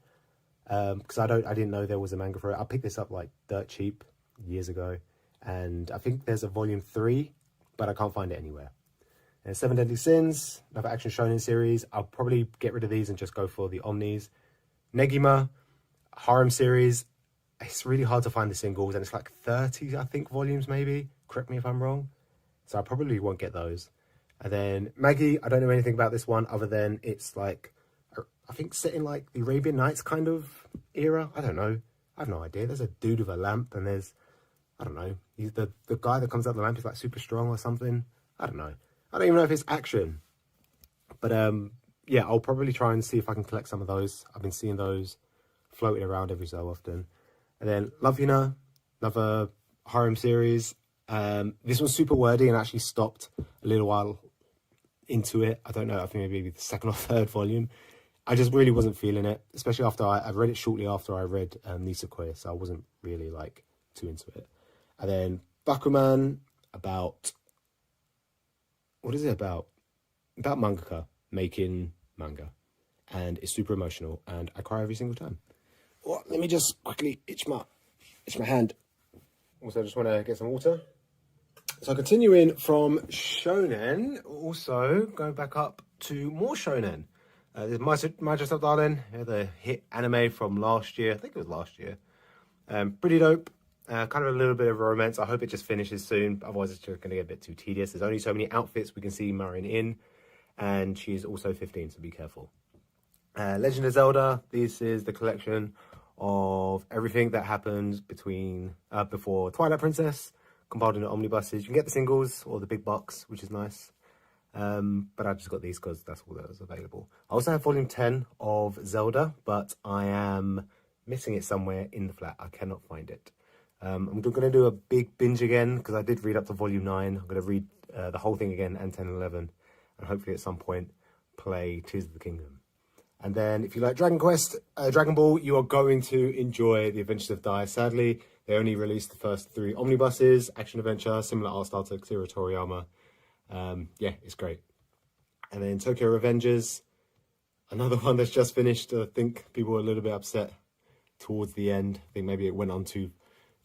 because I didn't know there was a manga for it. I picked this up like dirt cheap years ago. And I think there's a volume 3, but I can't find it anywhere. And Seven Deadly Sins, another action shonen series. I'll probably get rid of these and just go for the Omnis. Negima, harem series. It's really hard to find the singles, and it's like 30, I think, volumes maybe. Correct me if I'm wrong. So I probably won't get those. And then Maggie, I don't know anything about this one other than it's like, I think set in like the Arabian Nights kind of era. I don't know. I have no idea. There's a dude with a lamp, and there's, I don't know, he's the guy that comes out the lamp is like super strong or something. I don't know. I don't even know if it's action. But I'll probably try and see if I can collect some of those. I've been seeing those floating around every so often. And then Love Hina, another harem series. This one's super wordy and actually stopped a little while into it. I don't know, I think maybe the second or third volume. I just really wasn't feeling it, especially after I read it shortly after I read Nisekoi, so I wasn't really like too into it. And then Bakuman, about what is it about? About mangaka making manga, and it's super emotional, and I cry every single time. Oh, let me just quickly itch my hand. Also, I just want to get some water. So continuing from shonen, also going back up to more shonen. There's My Dress Up Darling, the hit anime from last year. I think it was last year. Pretty dope. Kind of a little bit of romance. I hope it just finishes soon. Otherwise, it's just going to get a bit too tedious. There's only so many outfits we can see Marin in. And she's also 15, so be careful. Legend of Zelda. This is the collection of everything that happened before Twilight Princess, compiled into omnibuses. You can get the singles or the big box, which is nice. But I just got these because that's all that was available. I also have volume 10 of Zelda, but I am missing it somewhere in the flat. I cannot find it. I'm going to do a big binge again because I did read up to volume 9. I'm going to read the whole thing again, and 10 and 11, and hopefully at some point play Tears of the Kingdom. And then if you like Dragon Ball, you are going to enjoy The Adventures of Dai. Sadly, they only released the first 3 omnibuses, action adventure, similar art style to Akira Toriyama. Yeah, it's great. And then Tokyo Revengers, another one that's just finished. I think people were a little bit upset towards the end. I think maybe it went on too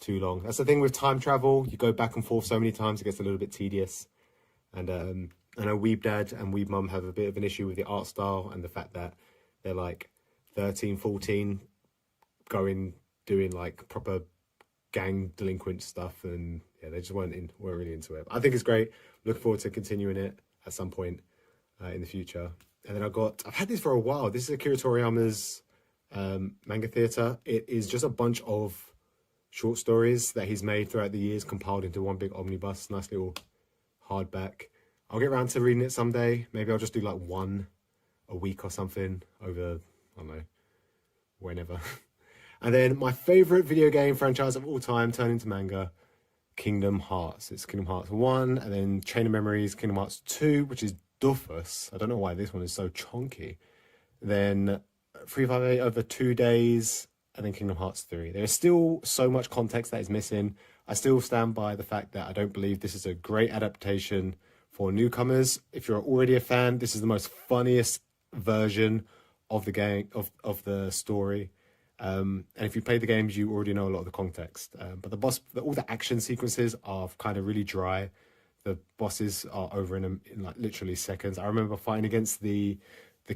long. That's the thing with time travel. You go back and forth so many times, it gets a little bit tedious. And I know Weeb Dad and Weeb Mum have a bit of an issue with the art style and the fact that they're like 13, 14, doing like proper gang delinquent stuff, and yeah, they just weren't really into it. I think it's great. Looking forward to continuing it at some point in the future. And then I've had this for a while. This is Akira Toriyama's manga theater. It is just a bunch of short stories that he's made throughout the years, compiled into one big omnibus. Nice little hardback. I'll get around to reading it someday. Maybe I'll just do like one a week or something over, I don't know, whenever. And then my favorite video game franchise of all time turned into manga, Kingdom Hearts. It's Kingdom Hearts 1, and then Chain of Memories, Kingdom Hearts 2, which is Dufus. I don't know why this one is so chunky. Then 358 over 2 days, and then Kingdom Hearts 3. There is still so much context that is missing. I still stand by the fact that I don't believe this is a great adaptation for newcomers. If you're already a fan, this is the most funniest version of the game, of the story. And if you play the games, you already know a lot of the context. But all the action sequences are kind of really dry. The bosses are over in like literally seconds. I remember fighting against the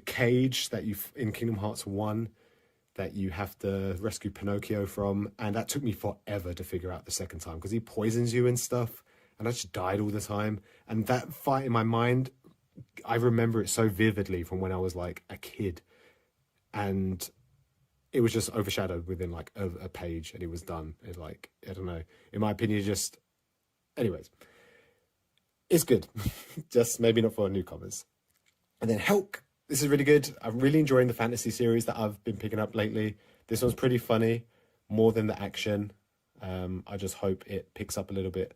cage that in Kingdom Hearts 1 that you have to rescue Pinocchio from, and that took me forever to figure out the second time because he poisons you and stuff, and I just died all the time. And that fight in my mind, I remember it so vividly from when I was like a kid, and it was just overshadowed within like a page, and it was done. It's like, I don't know, in my opinion, anyways, it's good. Just maybe not for newcomers. And then Helk. This is really good. I'm really enjoying the fantasy series that I've been picking up lately. This one's pretty funny, more than the action. I just hope it picks up a little bit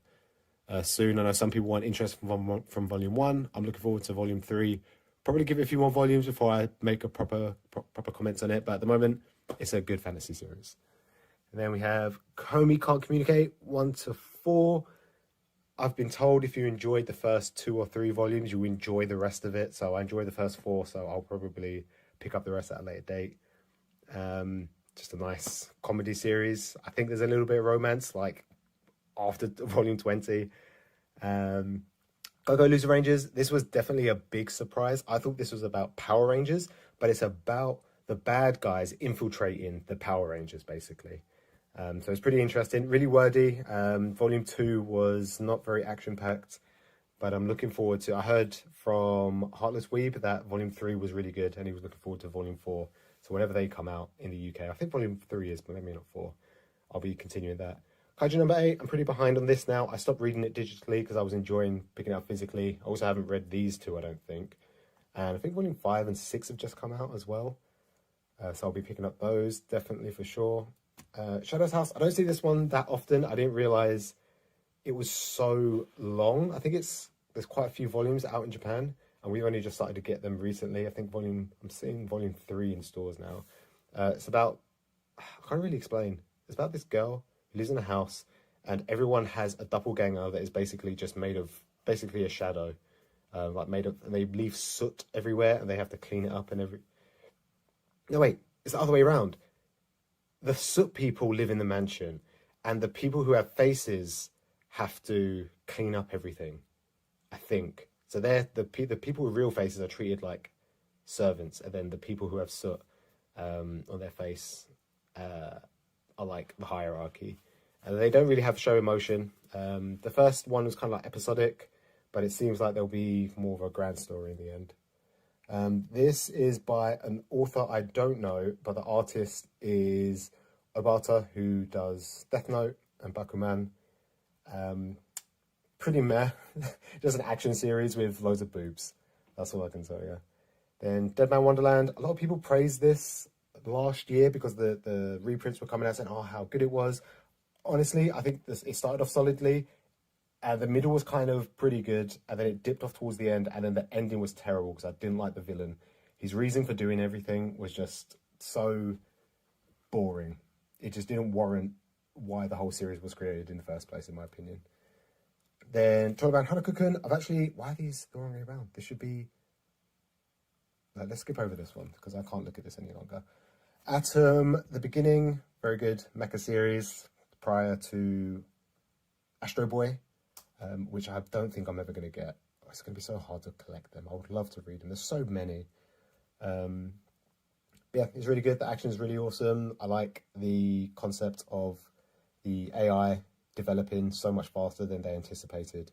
soon. I know some people want interest from volume 1. I'm looking forward to volume 3. Probably give it a few more volumes before I make a proper comments on it. But at the moment, it's a good fantasy series. And then we have Comey Can't Communicate 1 to 4. I've been told if you enjoyed the first 2 or 3 volumes, you enjoy the rest of it. So I enjoyed the first 4, so I'll probably pick up the rest at a later date. Just a nice comedy series. I think there's a little bit of romance, like after volume 20. Go Loser Rangers. This was definitely a big surprise. I thought this was about Power Rangers, but it's about the bad guys infiltrating the Power Rangers, basically. So it's pretty interesting, really wordy. Volume 2 was not very action-packed, but I'm looking forward to... I heard from Heartless Weeb that Volume 3 was really good, and he was looking forward to Volume 4. So whenever they come out in the UK, I think Volume 3 is, but maybe not 4, I'll be continuing that. Kaiju number 8, I'm pretty behind on this now. I stopped reading it digitally because I was enjoying picking it up physically. I also haven't read these 2, I don't think. And I think Volume 5 and 6 have just come out as well. So I'll be picking up those, definitely for sure. Shadow's House, I don't see this one that often. I didn't realise it was so long. I think there's quite a few volumes out in Japan. and we've only just started to get them recently. I think I'm seeing volume 3 in stores now. It's about, I can't really explain. It's about this girl who lives in a house, and everyone has a doppelganger that is basically just made of basically a shadow, like made of. And they leave soot everywhere, and they have to clean it up No, wait, it's the other way around. The soot people live in the mansion, and the people who have faces have to clean up everything, I think. So the people with real faces are treated like servants, and then the people who have soot on their face are like the hierarchy. And they don't really have show emotion. The first one was kind of like episodic, but it seems like there'll be more of a grand story in the end. This is by an author I don't know, but the artist is Obata, who does Death Note and Bakuman. Pretty meh. Just an action series with loads of boobs. That's all I can tell you. Then Dead Man Wonderland. A lot of people praised this last year because the reprints were coming out saying, oh, how good it was. Honestly, I think it started off solidly. And the middle was kind of pretty good, and then it dipped off towards the end, and then the ending was terrible because I didn't like the villain. His reason for doing everything was just so boring. It just didn't warrant why the whole series was created in the first place, in my opinion. Then, talking about Hanako-kun, why are these the wrong way around? This should be... let's skip over this one, because I can't look at this any longer. Atom, the beginning, very good mecha series, prior to Astro Boy. Which I don't think I'm ever going to get. It's going to be so hard to collect them. I would love to read them. There's so many. Yeah, it's really good. The action is really awesome. I like the concept of the AI developing so much faster than they anticipated.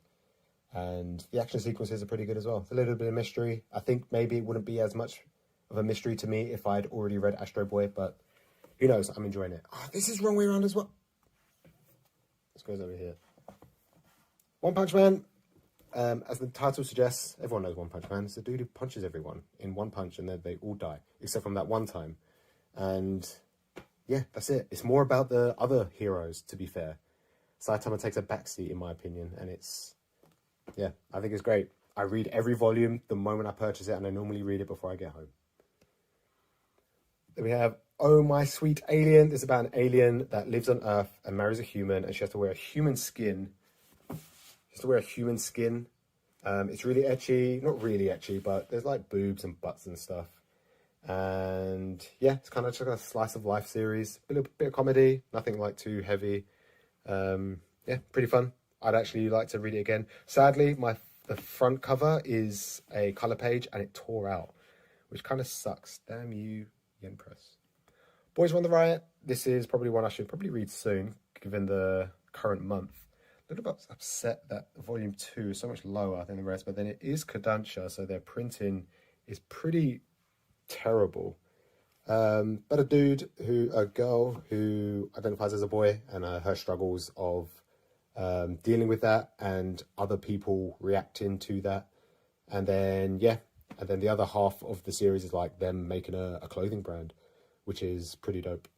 And the action sequences are pretty good as well. It's a little bit of mystery. I think maybe it wouldn't be as much of a mystery to me if I'd already read Astro Boy, but who knows? I'm enjoying it. Oh, this is wrong way around as well. This goes over here. One Punch Man, as the title suggests, everyone knows One Punch Man. It's the dude who punches everyone in one punch and then they all die, except from that one time. And yeah, that's it. It's more about the other heroes, to be fair. Saitama takes a backseat, in my opinion, and I think it's great. I read every volume the moment I purchase it, and I normally read it before I get home. Then we have Oh My Sweet Alien. This is about an alien that lives on Earth and marries a human, and she has to wear a human skin. It's really ecchi, not really ecchi, but there's like boobs and butts and stuff. And yeah, it's kind of just like a slice of life series. A little bit of comedy, nothing like too heavy. Yeah, pretty fun. I'd actually like to read it again. Sadly, the front cover is a color page and it tore out, which kind of sucks. Damn you, Yen Press. Boys Run the Riot. This is probably one I should probably read soon, given the current month. A little bit upset that volume 2 is so much lower than the rest, but then it is Kodansha, so their printing is pretty terrible. But a girl who identifies as a boy, and her struggles of dealing with that and other people reacting to that. And then the other half of the series is like them making a clothing brand, which is pretty dope.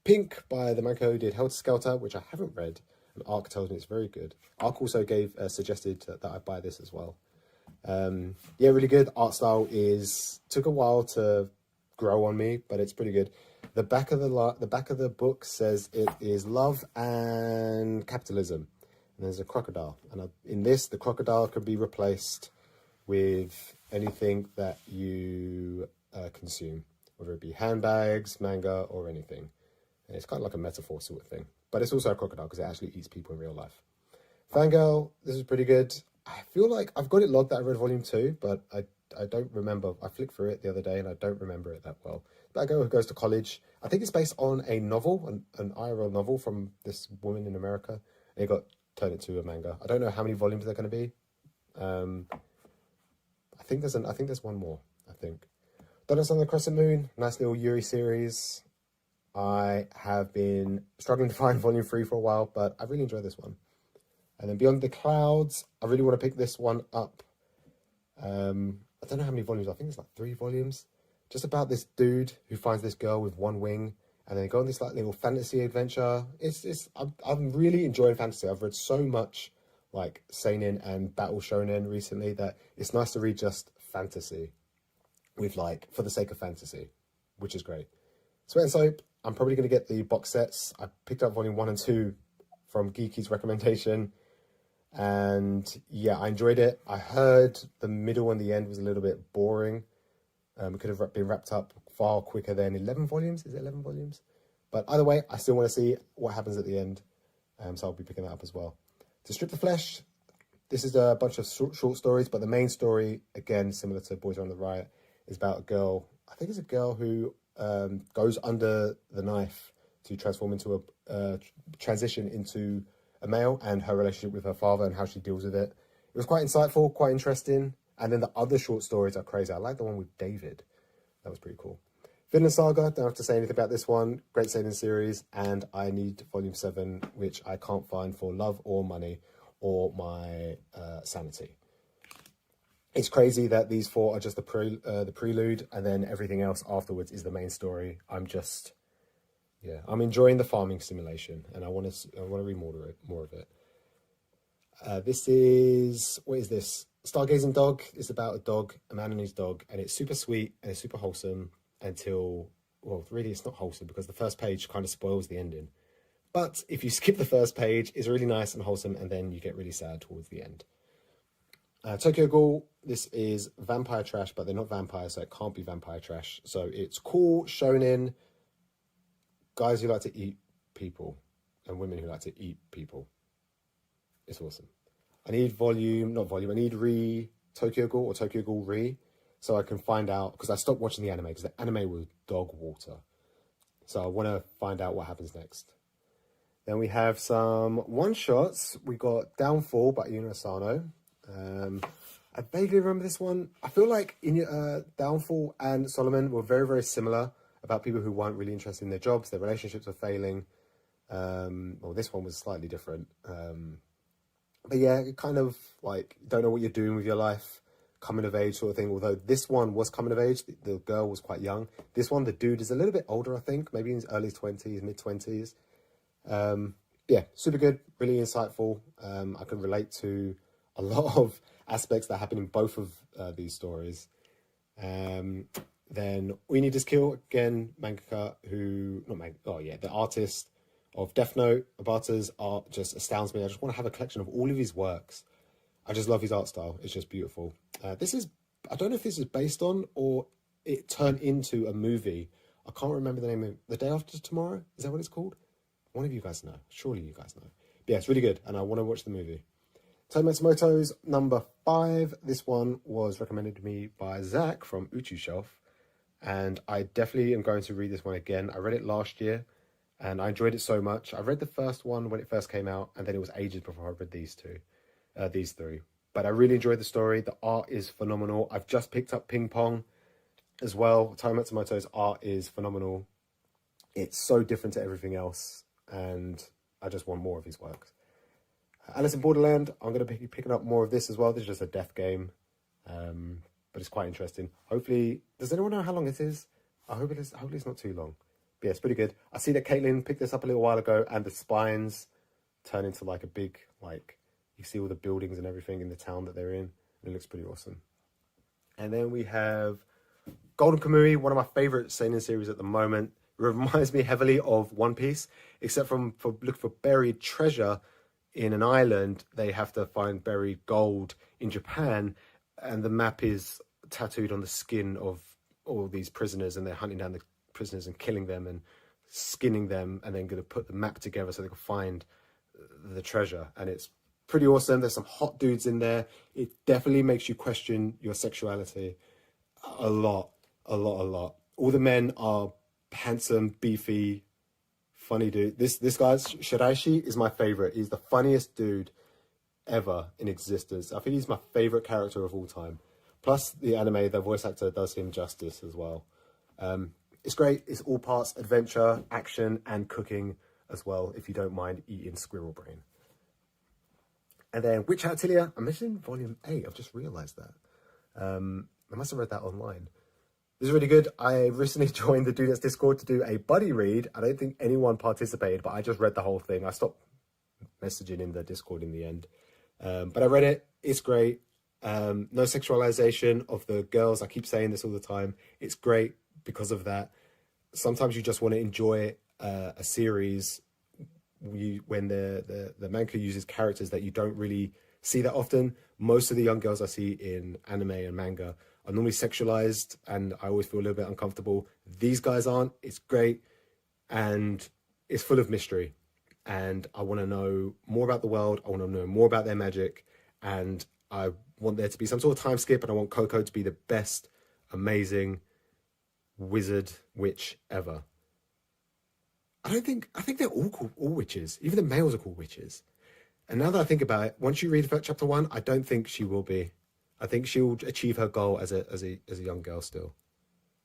Pink by the man who did Helter Skelter, which I haven't read. And Ark tells me it's very good. Ark also suggested that I buy this as well. Really good. Art style took a while to grow on me, but it's pretty good. The back of the book says it is love and capitalism, and there's a crocodile. And in this, the crocodile can be replaced with anything that you consume, whether it be handbags, manga, or anything. And it's kind of like a metaphor sort of thing. But it's also a crocodile because it actually eats people in real life. Fangirl, this is pretty good. I feel like I've got it logged that I read volume 2, but I don't remember. I flicked through it the other day and I don't remember it that well. About a girl who goes to college. I think it's based on a novel, an IRL novel from this woman in America. And it got turned into a manga. I don't know how many volumes they're going to be. I think there's one more, I think. Donuts on the Crescent Moon, nice little Yuri series. I have been struggling to find volume 3 for a while, but I really enjoy this one. And then Beyond the Clouds, I really want to pick this one up. I don't know how many volumes, I think it's like 3 volumes. Just about this dude who finds this girl with one wing, and then they go on this like little fantasy adventure. I'm really enjoying fantasy. I've read so much like seinen and battle shonen recently that it's nice to read just fantasy with like for the sake of fantasy, which is great. Sweat and Soap, I'm probably going to get the box sets. I picked up volume 1 and 2 from Geeky's recommendation, and yeah, I enjoyed it. I heard the middle and the end was a little bit boring. It could have been wrapped up far quicker than 11 volumes. Is it 11 volumes? But either way, I still want to see what happens at the end, so I'll be picking that up as well. To Strip the Flesh, this is a bunch of short stories, but the main story, again, similar to Boys Around the Riot, is about a girl. I think it's a girl who goes under the knife to transform into transition into a male, and her relationship with her father and how she deals with it. It was quite insightful, quite interesting. And then the other short stories are crazy. I like the one with David. That was pretty cool. Vinland Saga, don't have to say anything about this one. Great seinen series. And I need volume 7, which I can't find for love or money or my sanity. It's crazy that these 4 are just the prelude, and then everything else afterwards is the main story. I'm enjoying the farming simulation, and I want to read more of it. This is, what is this? Stargazing Dog. It's about a dog, a man and his dog, and it's super sweet and it's super wholesome until, well, really it's not wholesome because the first page kind of spoils the ending. But if you skip the first page, it's really nice and wholesome, and then you get really sad towards the end. Tokyo Ghoul, this is vampire trash, but they're not vampires, so it can't be vampire trash. So it's cool, shonen, guys who like to eat people, and women who like to eat people. It's awesome. I need I need Tokyo Ghoul or Tokyo Ghoul Re, so I can find out, because I stopped watching the anime, because the anime was dog water. So I want to find out what happens next. Then we have some one-shots. We got Downfall by Ina Asano. I vaguely remember this one. I feel like Downfall and Solomon were very, very similar, about people who weren't really interested in their jobs, their relationships were failing. Well, this one was slightly different. But yeah, it kind of like, don't know what you're doing with your life, coming of age sort of thing. Although this one was coming of age, the girl was quite young. This one, the dude is a little bit older, I think, maybe in his early 20s, mid 20s. Yeah, super good, really insightful. I can relate to a lot of aspects that happen in both of these stories. Then We Need Is Kill, again, mangaka the artist of Death Note. Abata's art just astounds me. I just want to have a collection of all of his works. I just love his art style. It's just beautiful. This is, I don't know if this is based on or it turned into a movie. I can't remember the name of The Day After Tomorrow. Is that what it's called? One of you guys know. Surely you guys know. But yeah, it's really good, and I want to watch the movie. Tome Matsumoto's number 5. This one was recommended to me by Zach from Uchu Shelf, and I definitely am going to read this one again. I read it last year, and I enjoyed it so much. I read the first one when it first came out, and then it was ages before I read these 3. But I really enjoyed the story. The art is phenomenal. I've just picked up Ping Pong as well. Tome Matsumoto's art is phenomenal. It's so different to everything else, and I just want more of his works. Alice in Borderland, I'm going to be picking up more of this as well. This is just a death game, but it's quite interesting. Hopefully, does anyone know how long it is? Hopefully it's not too long. But yeah, it's pretty good. I see that Caitlin picked this up a little while ago, and the spines turn into like a big, like, you see all the buildings and everything in the town that they're in. And it looks pretty awesome. And then we have Golden Kamuy, one of my favorite seinen series at the moment. It reminds me heavily of One Piece, except for looking for buried treasure in an island, they have to find buried gold in Japan, and the map is tattooed on the skin of all these prisoners, and they're hunting down the prisoners and killing them and skinning them, and then going to put the map together so they can find the treasure. And it's pretty awesome. There's some hot dudes in there. It definitely makes you question your sexuality a lot. All the men are handsome, beefy, funny dude. This guy's Shiraishi is my favorite. He's the funniest dude ever in existence. I think he's my favorite character of all time. Plus the anime, the voice actor does him justice as well. It's great. It's all parts adventure, action, and cooking as well, if you don't mind eating squirrel brain. And then Witch Hat Atelier, I'm missing volume 8. I've just realized that. I must have read that online. This is really good. I recently joined the Dudettes Discord to do a buddy read. I don't think anyone participated, but I just read the whole thing. I stopped messaging in the Discord in the end. But I read it. It's great. No sexualization of the girls. I keep saying this all the time. It's great because of that. Sometimes you just want to enjoy a series when the manga uses characters that you don't really see that often. Most of the young girls I see in anime and manga are normally sexualized, and I always feel a little bit uncomfortable. These guys aren't. It's great, and it's full of mystery. And I want to know more about the world. I want to know more about their magic, and I want there to be some sort of time skip, and I want Coco to be the best, amazing wizard witch ever. I think they're all called all witches. Even the males are called witches. And now that I think about it, once you read chapter 1, I don't think she will be. I think she'll achieve her goal as a young girl still.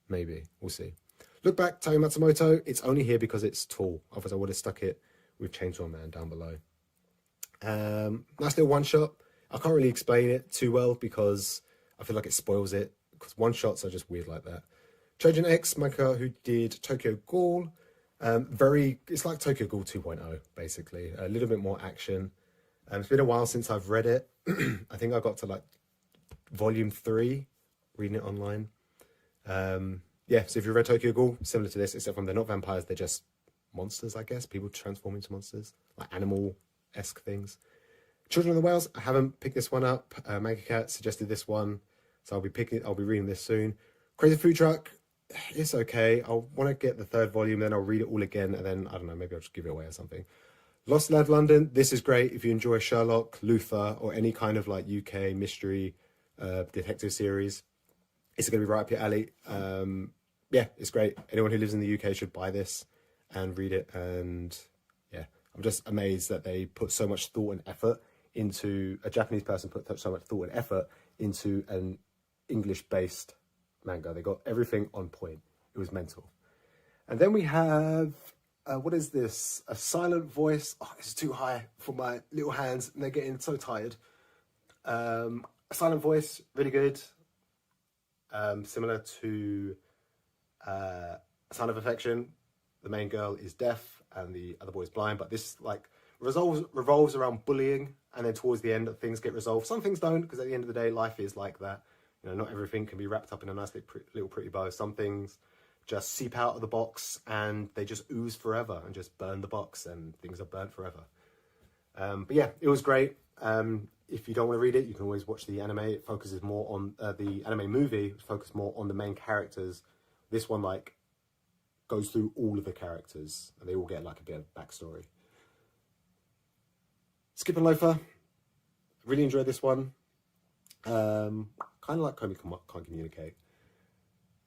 Maybe. We'll see. Look back, Taiyo Matsumoto. It's only here because it's tall. Otherwise I would have stuck it with Chainsaw Man down below. Nice little one shot. I can't really explain it too well because I feel like it spoils it. Because one shots are just weird like that. Trojan X, manga who did Tokyo Ghoul. It's like Tokyo Ghoul 2.0, basically. A little bit more action. It's been a while since I've read it. I think I got to like volume 3, reading it online. Yeah, so if you read Tokyo Ghoul, similar to this, except from they're not vampires, they're just monsters, I guess. People transform into monsters, like animal-esque things. Children of the Whales, I haven't picked this one up. Manga Cat suggested this one, so I'll be reading this soon. Crazy Food Truck, it's okay. I'll want to get the 3rd volume, then I'll read it all again, and then, I don't know, maybe I'll just give it away or something. Lost Lad London, this is great if you enjoy Sherlock, Luther, or any kind of like UK mystery detective series. It's going to be right up your alley. Yeah, it's great. Anyone who lives in the UK should buy this and read it. And yeah, I'm just amazed that they put so much thought and effort into, a Japanese person put so much thought and effort into an English-based manga. They got everything on point. It was mental. And then we have, what is this? A Silent Voice. Oh, it's too high for my little hands and they're getting so tired. A Silent Voice, really good. Similar to Sound of Affection. The main girl is deaf and the other boy is blind, but this like revolves around bullying, and then towards the end things get resolved. Some things don't, because at the end of the day life is like that. You know, not everything can be wrapped up in a nice little pretty bow. Some things just seep out of the box and they just ooze forever and just burn the box, and things are burnt forever. But yeah, it was great. If you don't want to read it, you can always watch the anime. It focuses more on the anime movie, focuses more on the main characters. This one like goes through all of the characters and they all get like a bit of backstory. Skip and Loafer, really enjoyed this one. Kind of like Komi Can't Communicate.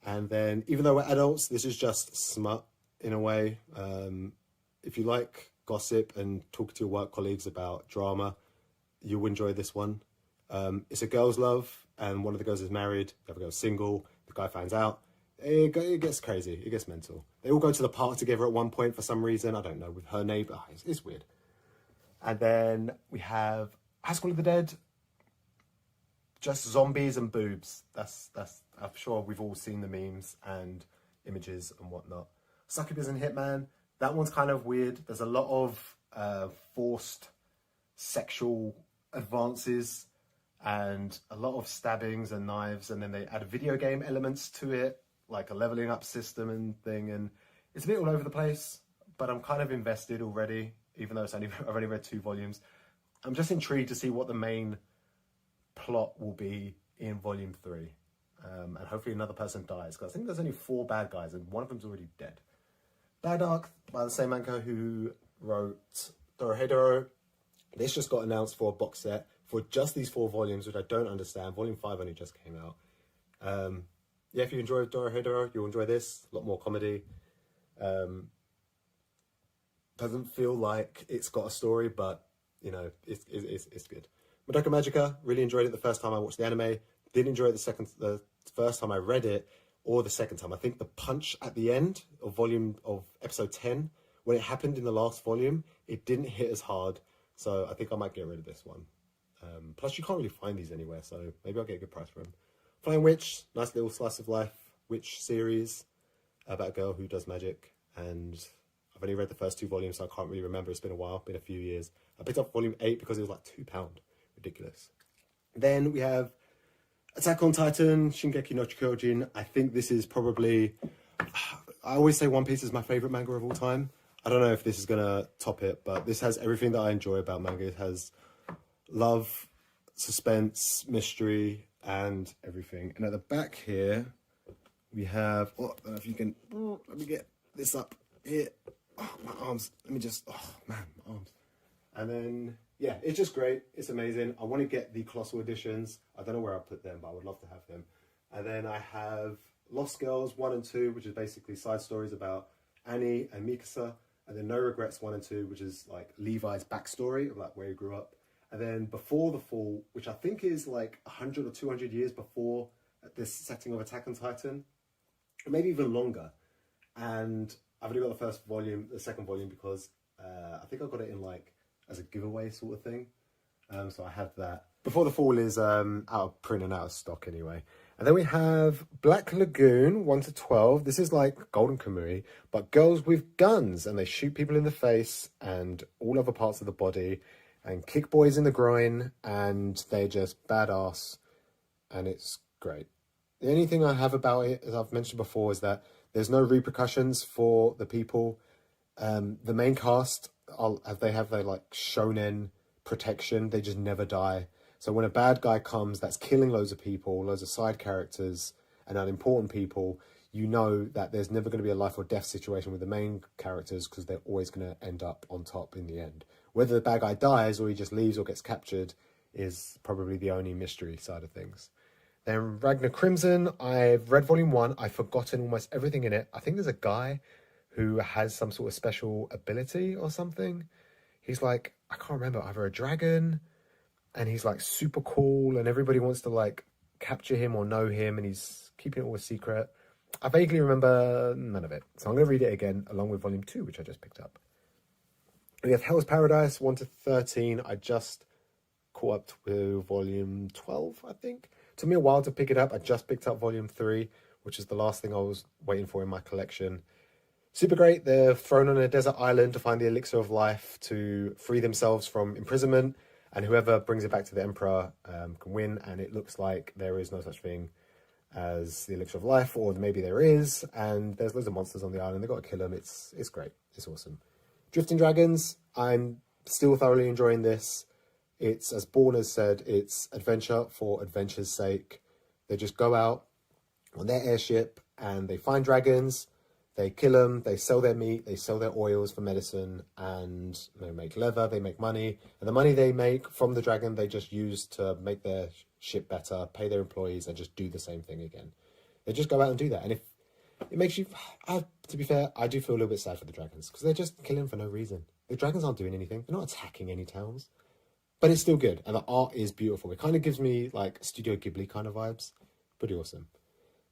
And then, even though we're adults, this is just smut in a way. If you like gossip and talking to your work colleagues about drama, you'll enjoy this one. It's a girl's love, and one of the girls is married, the other girl's single, the guy finds out. It gets crazy, it gets mental. They all go to the park together at one point for some reason, I don't know, with her neighbour. It's weird. And then we have High School of the Dead. Just zombies and boobs. That's. I'm sure we've all seen the memes and images and whatnot. Succubus and Hitman. That one's kind of weird. There's a lot of forced sexual advances and a lot of stabbings and knives, and then they add video game elements to it, like a leveling up system and thing. And it's a bit all over the place, but I'm kind of invested already, even though I've only read 2 volumes. I'm just intrigued to see what the main plot will be in volume 3, and hopefully another person dies, because I think there's only 4 bad guys and one of them's already dead. Bad Arc by the same manga who wrote Dorohedoro. This just got announced for a box set for just these 4 volumes, which I don't understand. Volume 5 only just came out. Yeah, if you enjoy Dorohedoro, you'll enjoy this. A lot more comedy. Doesn't feel like it's got a story, but you know, it's good. Madoka Magica, really enjoyed it the first time I watched the anime. Didn't enjoy it the first time I read it, or the second time. I think the punch at the end of episode 10, when it happened in the last volume, it didn't hit as hard. So I think I might get rid of this one. Plus you can't really find these anywhere, so maybe I'll get a good price for them. Flying Witch, nice little slice of life witch series about a girl who does magic. And I've only read the first 2 volumes, so I can't really remember. It's been a while, been a few years. I picked up volume 8 because it was like £2, ridiculous. Then we have Attack on Titan, Shingeki no Kyojin. I think this is probably... I always say One Piece is my favourite manga of all time. I don't know if this is going to top it, but this has everything that I enjoy about manga. It has love, suspense, mystery, and everything. And at the back here, we have... Oh, I don't know if you can... let me get this up here. Oh, my arms. Let me just... Oh, man, my arms. And then... Yeah, it's just great. It's amazing. I want to get the Colossal editions. I don't know where I put them, but I would love to have them. And then I have Lost Girls 1 and 2, which is basically side stories about Annie and Mikasa. And then No Regrets 1 and 2, which is like Levi's backstory of like where he grew up. And then Before the Fall, which I think is like 100 or 200 years before this setting of Attack on Titan. Or maybe even longer. And I've only got the second volume, because I think I got it in like as a giveaway sort of thing. So I have that. Before the Fall is out of print and out of stock anyway. And then we have Black Lagoon 1 to 12. This is like Golden Kamuy, but girls with guns, and they shoot people in the face and all other parts of the body and kick boys in the groin, and they're just badass, and it's great. The only thing I have about it, as I've mentioned before, is that there's no repercussions for the people. The main cast, they have their like shonen protection. They just never die. So when a bad guy comes that's killing loads of people, loads of side characters and unimportant people, you know that there's never going to be a life or death situation with the main characters, because they're always going to end up on top in the end. Whether the bad guy dies or he just leaves or gets captured is probably the only mystery side of things. Then Ragnar Crimson, I've read volume 1. I've forgotten almost everything in it. I think there's a guy who has some sort of special ability or something. He's like, I can't remember, either a dragon, and he's like super cool, and everybody wants to like capture him or know him, and he's keeping it all a secret. I vaguely remember none of it. So I'm going to read it again along with volume 2, which I just picked up. We have Hell's Paradise 1 to 13. I just caught up to volume 12, I think. It took me a while to pick it up. I just picked up volume 3, which is the last thing I was waiting for in my collection. Super great. They're thrown on a desert island to find the elixir of life to free themselves from imprisonment, and whoever brings it back to the Emperor can win. And it looks like there is no such thing as the elixir of life, or maybe there is, and there's loads of monsters on the island. They've got to kill them. It's great. It's awesome. Drifting Dragons, I'm still thoroughly enjoying this. It's, as Bourne has said, it's adventure for adventure's sake. They just go out on their airship and they find dragons, they kill them, they sell their meat, they sell their oils for medicine, and they make leather, they make money. And the money they make from the dragon, they just use to make their ship better, pay their employees, and just do the same thing again. They just go out and do that. And if it makes you, to be fair, I do feel a little bit sad for the dragons, because they're just killing for no reason. The dragons aren't doing anything. They're not attacking any towns. But it's still good, and the art is beautiful. It kind of gives me like Studio Ghibli kind of vibes. Pretty awesome.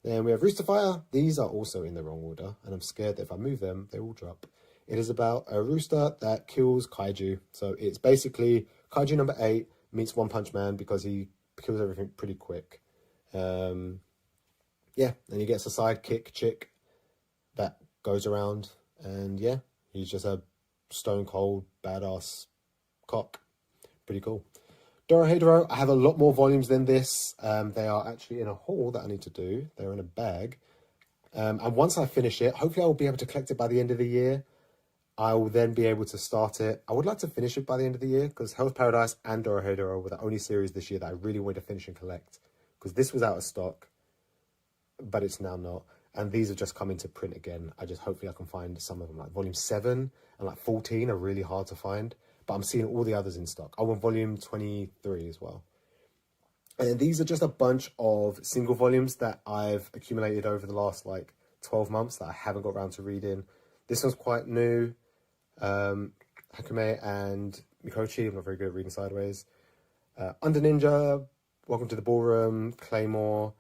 Then we have Rooster Fire. These are also in the wrong order, and I'm scared that if I move them, they will drop. It is about a rooster that kills kaiju. So it's basically kaiju number 8 meets One Punch Man, because he kills everything pretty quick. Yeah, and he gets a sidekick chick that goes around, and yeah, he's just a stone cold badass cock. Pretty cool. Dorohedoro, I have a lot more volumes than this. They are actually in a haul that I need to do. They're in a bag. And once I finish it, hopefully I will be able to collect it by the end of the year. I will then be able to start it. I would like to finish it by the end of the year, because Hell's Paradise and Dorohedoro were the only series this year that I really wanted to finish and collect, because this was out of stock, but it's now not. And these have just come into print again. Hopefully I can find some of them. Like volume 7 and like 14 are really hard to find. But I'm seeing all the others in stock. I want volume 23 as well. And these are just a bunch of single volumes that I've accumulated over the last like 12 months that I haven't got around to reading. This one's quite new. Hakume and Mikochi, I'm not very good at reading sideways. Under Ninja, Welcome to the Ballroom, Claymore,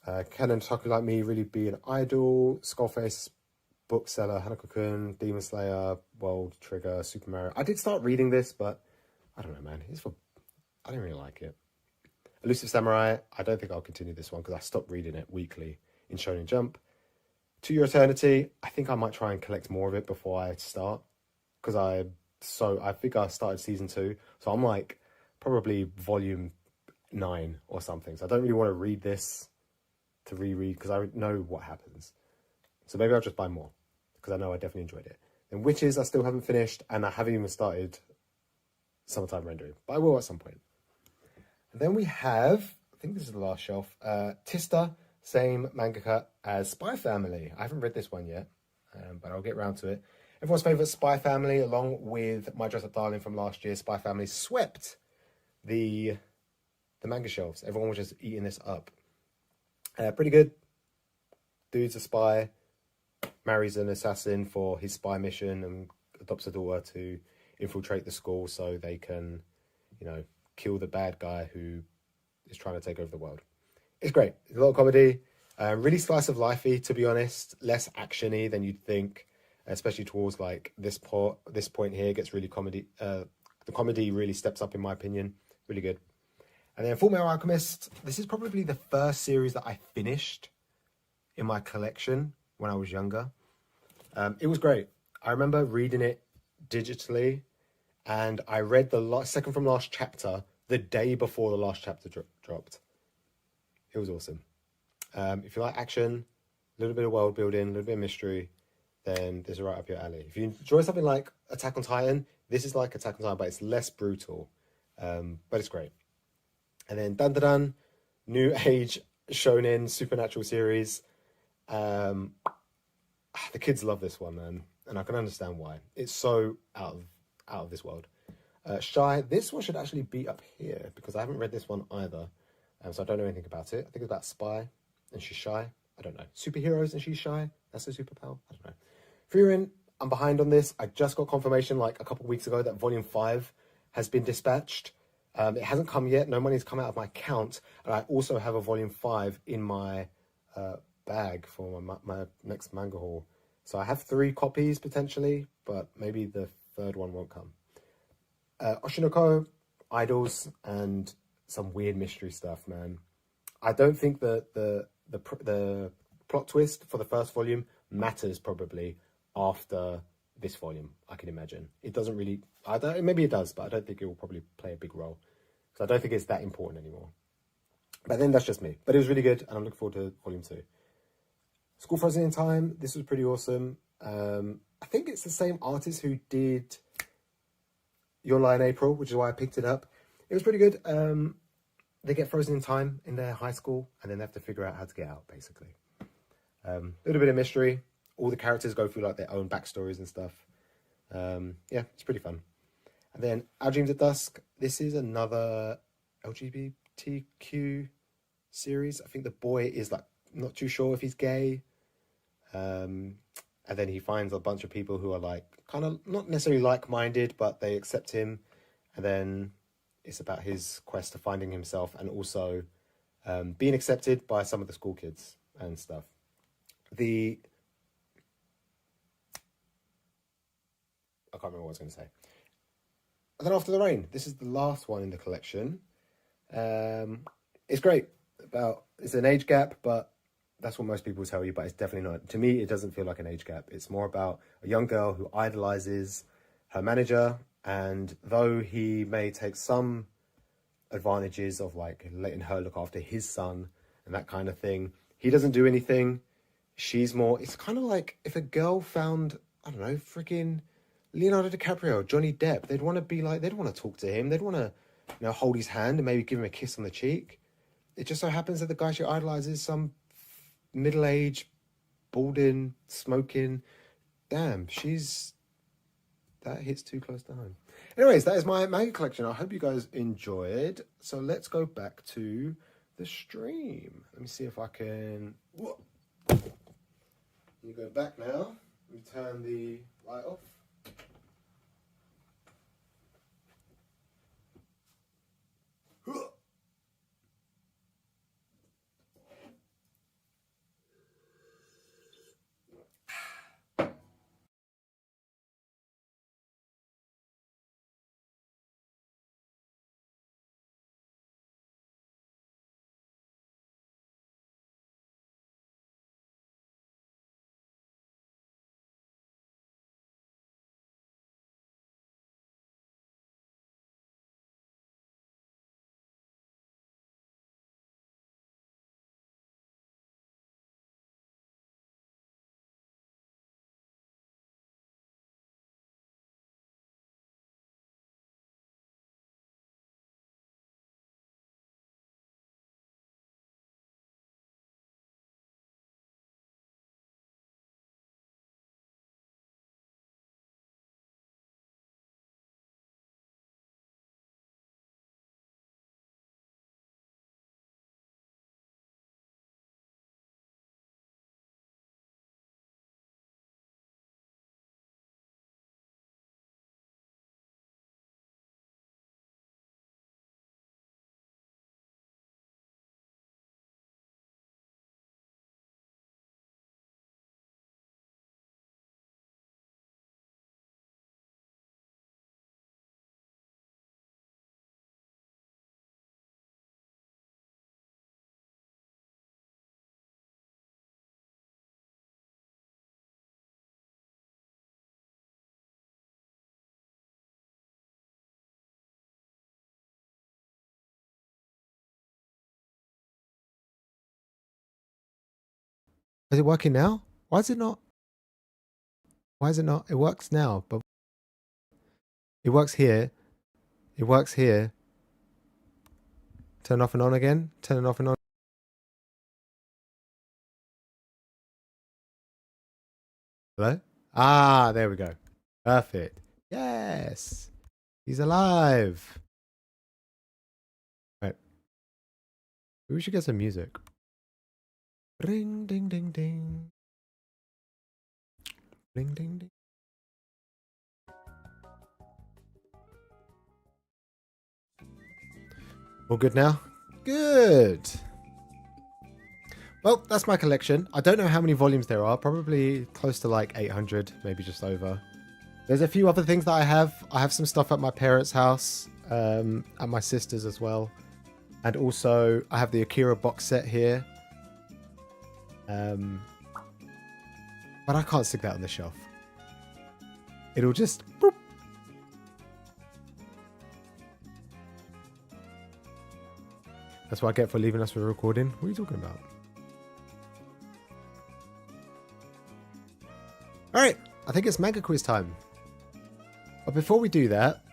Can an Otaku Like Me Really Be an Idol, Skullface, Bookseller, Hanako-kun, Demon Slayer, World Trigger, Super Mario. I did start reading this, but I don't know, man. I didn't really like it. Elusive Samurai, I don't think I'll continue this one, because I stopped reading it weekly in Shonen Jump. To Your Eternity, I think I might try and collect more of it before I start, because I think I started season 2, so I'm like probably volume 9 or something. So I don't really want to read this to reread because I know what happens. So maybe I'll just buy more because I know I definitely enjoyed it. And Witches I still haven't finished, and I haven't even started Summertime Rendering, but I will at some point. And then we have, I think this is the last shelf, Tista, same mangaka as Spy Family. I haven't read this one yet, but I'll get around to it. Everyone's favourite Spy Family, along with My Dress Up Darling from last year, Spy Family swept the manga shelves. Everyone was just eating this up. Pretty good. Dude's a spy, marries an assassin for his spy mission, and adopts a daughter to infiltrate the school so they can, kill the bad guy who is trying to take over the world. It's great. It's a lot of comedy. Really slice of lifey, to be honest. Less actiony than you'd think, especially towards like this point here. Gets really comedy. The comedy really steps up, in my opinion. Really good. And then Fullmetal Alchemist. This is probably the first series that I finished in my collection when I was younger. It was great. I remember reading it digitally, and I read the second from last chapter the day before the last chapter dropped. It was awesome. If you like action, a little bit of world building, a little bit of mystery, then this is right up your alley. If you enjoy something like Attack on Titan, this is like Attack on Titan, but it's less brutal. But it's great. And then Dun Dun Dun, new age shonen supernatural series. The kids love this one, man, and I can understand why. It's so out of this world. Shy, this one should actually be up here because I haven't read this one either, so I don't know anything about it. I think it's about spy, and she's shy. I don't know. Superheroes and she's shy. That's a superpower. I don't know. Frieren, I'm behind on this. I just got confirmation like a couple of weeks ago that Volume 5 has been dispatched. It hasn't come yet. No money's come out of my account, and I also have a Volume 5 in my bag for my next manga haul. So I have 3 copies potentially, but maybe the third one won't come. Oshinoko, Idols, and some weird mystery stuff, man. I don't think the plot twist for the first volume matters probably after this volume, I can imagine. It doesn't really, maybe it does, but I don't think it will probably play a big role. So I don't think it's that important anymore. But then that's just me. But it was really good, and I'm looking forward to volume 2. School Frozen in Time, this was pretty awesome. I think it's the same artist who did Your Lie in April, which is why I picked it up. It was pretty good. They get frozen in time in their high school, and then they have to figure out how to get out, basically. A little bit of mystery. All the characters go through like their own backstories and stuff. Yeah, it's pretty fun. And then Our Dreams at Dusk. This is another LGBTQ series. I think the boy is like not too sure if he's gay. And then he finds a bunch of people who are like kind of not necessarily like-minded, but they accept him. And then it's about his quest to finding himself and also being accepted by some of the school kids and stuff. I can't remember what I was going to say. And then After the Rain. This is the last one in the collection. It's great. It's an age gap, but that's what most people tell you, but it's definitely not. To me, it doesn't feel like an age gap. It's more about a young girl who idolizes her manager, and though he may take some advantages of like letting her look after his son and that kind of thing, he doesn't do anything. She's more, it's kind of like if a girl found, I don't know, freaking Leonardo DiCaprio, Johnny Depp, they'd want to talk to him. They'd want to, hold his hand and maybe give him a kiss on the cheek. It just so happens that the guy she idolizes some middle-aged, balding, smoking. Damn, that hits too close to home. Anyways, that is my manga collection. I hope you guys enjoyed. So let's go back to the stream. Let me see if I can. You go back now. Let me turn the light off. Is it working now? Why is it not? Why is it not? It works now, but it works here. It works here. Turn off and on again. Turn it off and on. Hello? Ah, there we go. Perfect. Yes. He's alive. Right. We should get some music. Ring, ding, ding, ding. Ring, ding, ding. All good now? Good. Well, that's my collection. I don't know how many volumes there are. Probably close to like 800, maybe just over. There's a few other things that I have. I have some stuff at my parents' house, at my sister's as well. And also, I have the Akira box set here. But I can't stick that on the shelf. It'll just... Boop. That's what I get for leaving us for a recording. What are you talking about? Alright, I think it's Manga Quiz time. But before we do that...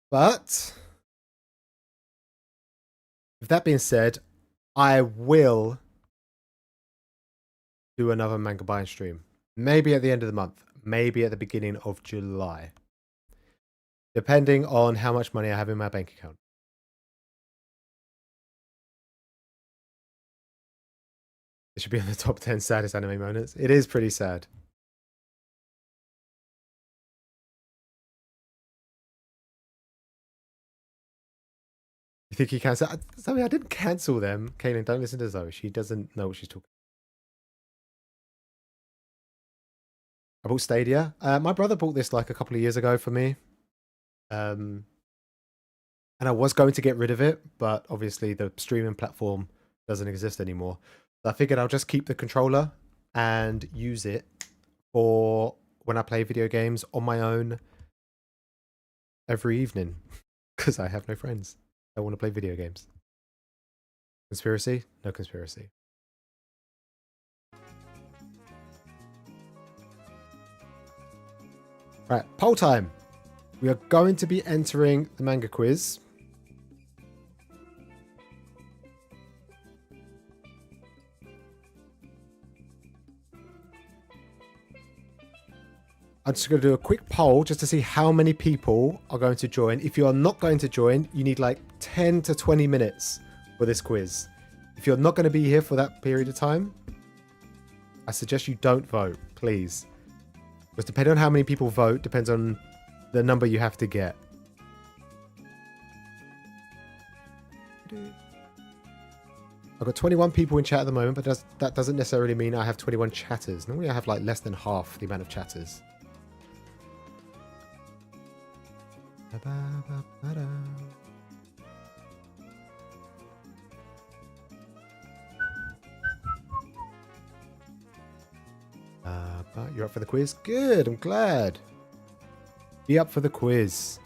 But... with that being said, I will do another manga buying stream. Maybe at the end of the month. Maybe at the beginning of July. Depending on how much money I have in my bank account. It should be on the top 10 saddest anime moments. It is pretty sad. You think you cancel? Zoe, I didn't cancel them. Kaylin, don't listen to Zoe. She doesn't know what she's talking about. I bought Stadia. My brother bought this like a couple of years ago for me. And I was going to get rid of it, but obviously the streaming platform doesn't exist anymore. So I figured I'll just keep the controller and use it for when I play video games on my own every evening. Because I have no friends. I want to play video games. Conspiracy? No conspiracy. Right, poll time. We are going to be entering the manga quiz. I'm just going to do a quick poll just to see how many people are going to join. If you are not going to join, you need like 10 to 20 minutes for this quiz. If you're not going to be here for that period of time, I suggest you don't vote, please. Because depending on how many people vote, depends on the number you have to get. I've got 21 people in chat at the moment, but that doesn't necessarily mean I have 21 chatters. Normally I have like less than half the amount of chatters. You're up for the quiz? Good, I'm glad. Be up for the quiz.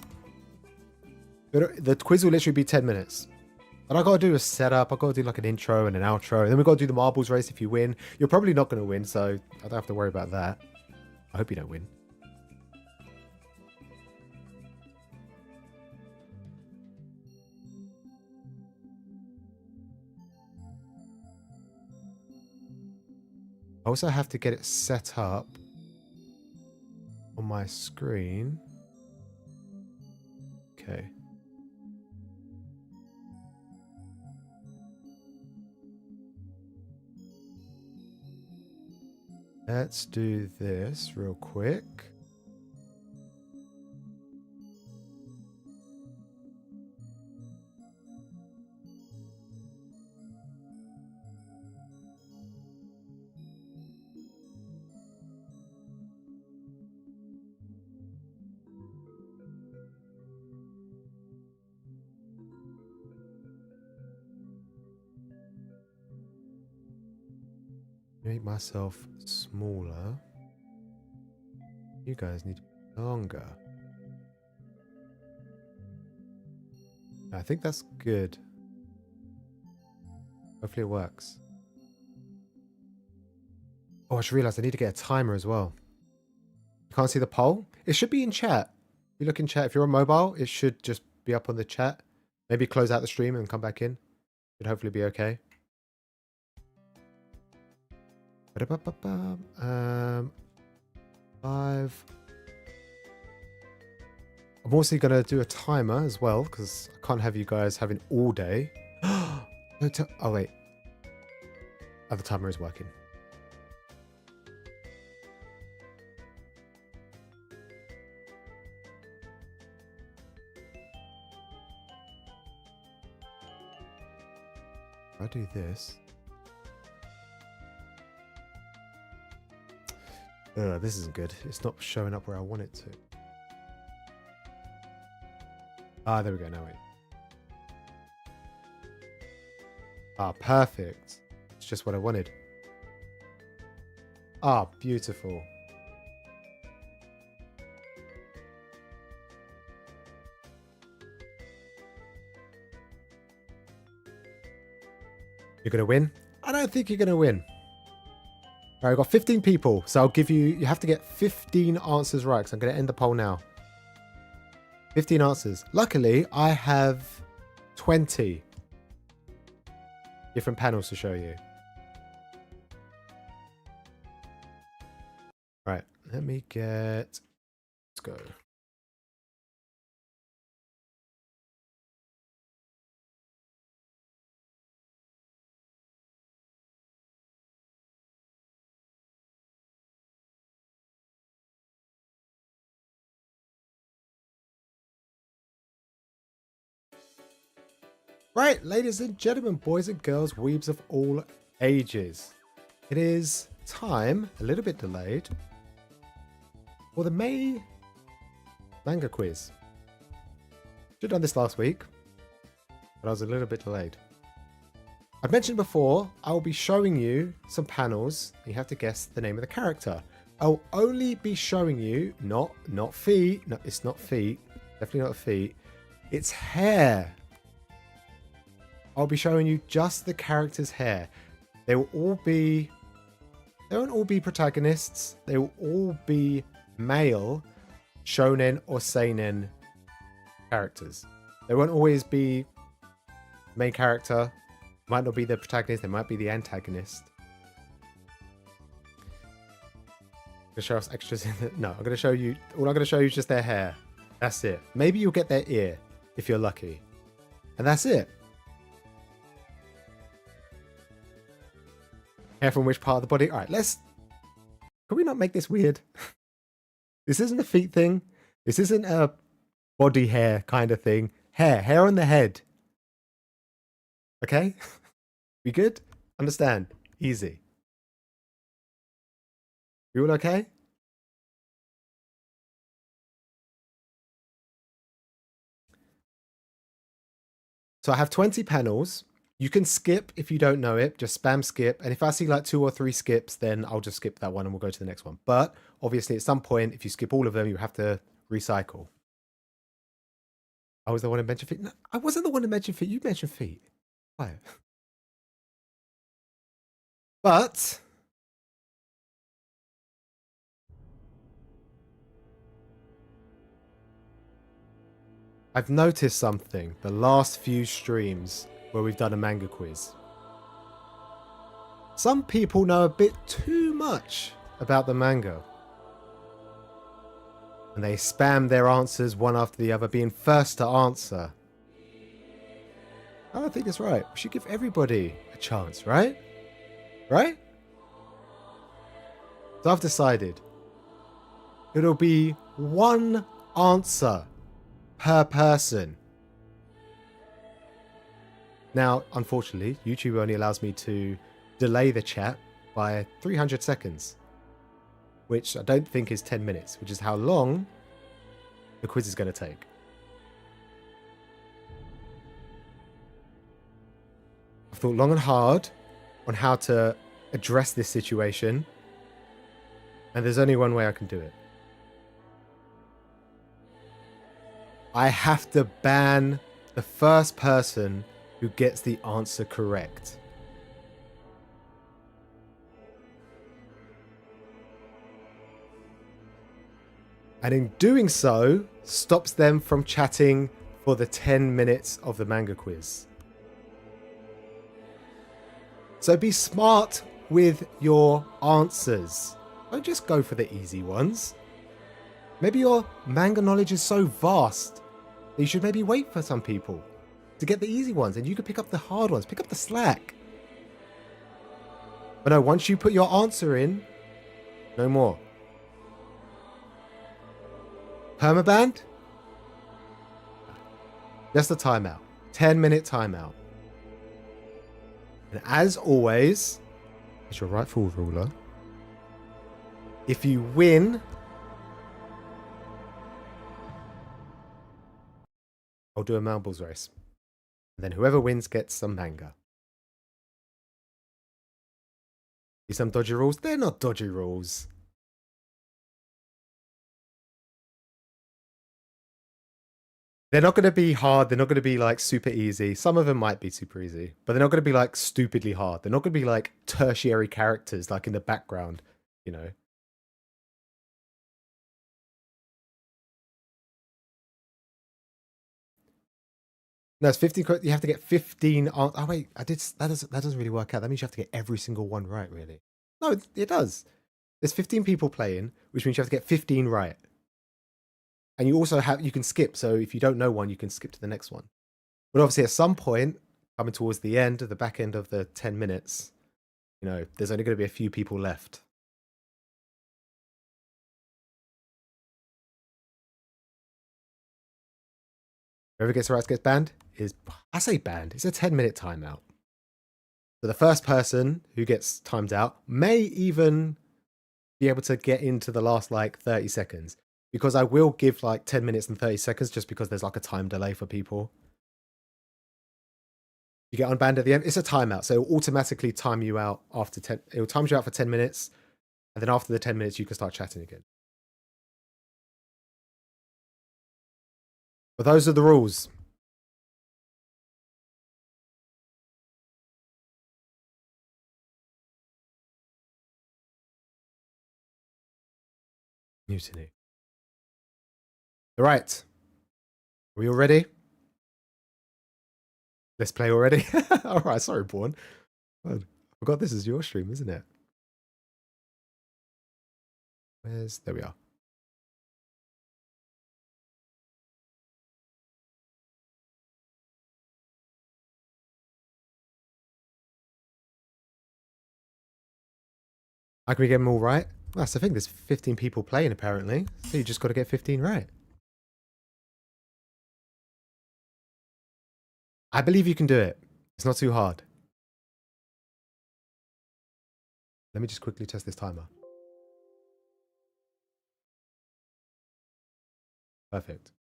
The quiz will literally be 10 minutes. What I gotta do is set up. I gotta do like an intro and an outro. And then we gotta do the marbles race if you win. You're probably not gonna win, so I don't have to worry about that. I hope you don't win. I also have to get it set up on my screen. Okay. Let's do this real quick. Make myself smaller. You guys need to be longer. I think that's good. Hopefully it works. Oh, I just realized I need to get a timer as well. You can't see the poll? It should be in chat. If you look in chat, if you're on mobile, it should just be up on the chat. Maybe close out the stream and come back in. Should hopefully be okay. Five. I'm also going to do a timer as well, because I can't have you guys having all day. Oh, wait. Oh, the timer is working. If I do this. This isn't good. It's not showing up where I want it to. Ah, there we go. Now wait. Ah, perfect. It's just what I wanted. Ah, beautiful. You're going to win? I don't think you're going to win. All right, I've got 15 people, so I'll give you... You have to get 15 answers right, because I'm going to end the poll now. 15 answers. Luckily, I have 20 different panels to show you. All right, let me get... Let's go. Right, ladies and gentlemen, boys and girls, weebs of all ages. It is time, a little bit delayed, for the May Manga Quiz. Should have done this last week, but I was a little bit delayed. I've mentioned before, I will be showing you some panels. You have to guess the name of the character. I'll only be showing you, not feet. No, it's not feet. Definitely not feet. It's hair. I'll be showing you just the character's hair. They won't all be protagonists. They will all be male. shonen or seinen characters. They won't always be main character. Might not be the protagonist. They might be the antagonist. Gonna show us extras in the... No, I'm gonna show you... All I'm gonna show you is just their hair. That's it. Maybe you'll get their ear if you're lucky. And that's it. Hair from which part of the body? Alright, let's... Can we not make this weird? This isn't a feet thing. This isn't a body hair kind of thing. Hair on the head. Okay? We good? Understand? Easy. You all okay? So I have 20 panels. You can skip if you don't know it. Just spam skip. And if I see like 2 or 3 skips, then I'll just skip that one and we'll go to the next one. But obviously at some point, if you skip all of them, you have to recycle. I was the one who mentioned feet. No, I wasn't the one who mentioned feet. You mentioned feet. Why? But... I've noticed something the last few streams where we've done a manga quiz. Some people know a bit too much about the manga. And they spam their answers one after the other, being first to answer. I don't think that's right. We should give everybody a chance, right? Right? So I've decided it'll be one answer per person. Now, unfortunately, YouTube only allows me to delay the chat by 300 seconds, which I don't think is 10 minutes, which is how long the quiz is going to take. I've thought long and hard on how to address this situation, and there's only one way I can do it. I have to ban the first person who gets the answer correct. And in doing so, stops them from chatting for the 10 minutes of the manga quiz. So be smart with your answers. Don't just go for the easy ones. Maybe your manga knowledge is so vast that you should maybe wait for some people to get the easy ones and you could pick up the hard ones, pick up the slack. But no, once you put your answer in, no more. Permaband? Just a timeout. 10-minute timeout. And as always, it's your rightful ruler. If you win, I'll do a marbles race. And then whoever wins gets some manga. See some dodgy rules? They're not dodgy rules. They're not going to be hard. They're not going to be like super easy. Some of them might be super easy, but they're not going to be like stupidly hard. They're not going to be like tertiary characters like in the background, you know. No, it's 15. You have to get 15. Oh wait, I did. That doesn't really work out. That means you have to get every single one right, really. No, it does. There's 15 people playing, which means you have to get 15 right. And you also you can skip. So if you don't know one, you can skip to the next one. But obviously, at some point, coming towards the end, of the back end of the 10 minutes, you know, there's only going to be a few people left. Whoever gets it right gets banned. I say banned. It's a 10-minute timeout. So the first person who gets timed out may even be able to get into the last like 30 seconds. Because I will give like 10 minutes and 30 seconds just because there's like a time delay for people. You get unbanned at the end. It's a timeout. So it'll automatically time you out after 10. It'll time you out for 10 minutes. And then after the 10 minutes, you can start chatting again. But those are the rules. Mutiny. All right. Are we all ready? Let's play already. All right. Sorry, Born. I forgot this is your stream, isn't it? There we are. How can we get them all right? That's the thing. There's 15 people playing apparently. So you just got to get 15 right. I believe you can do it. It's not too hard. Let me just quickly test this timer. Perfect.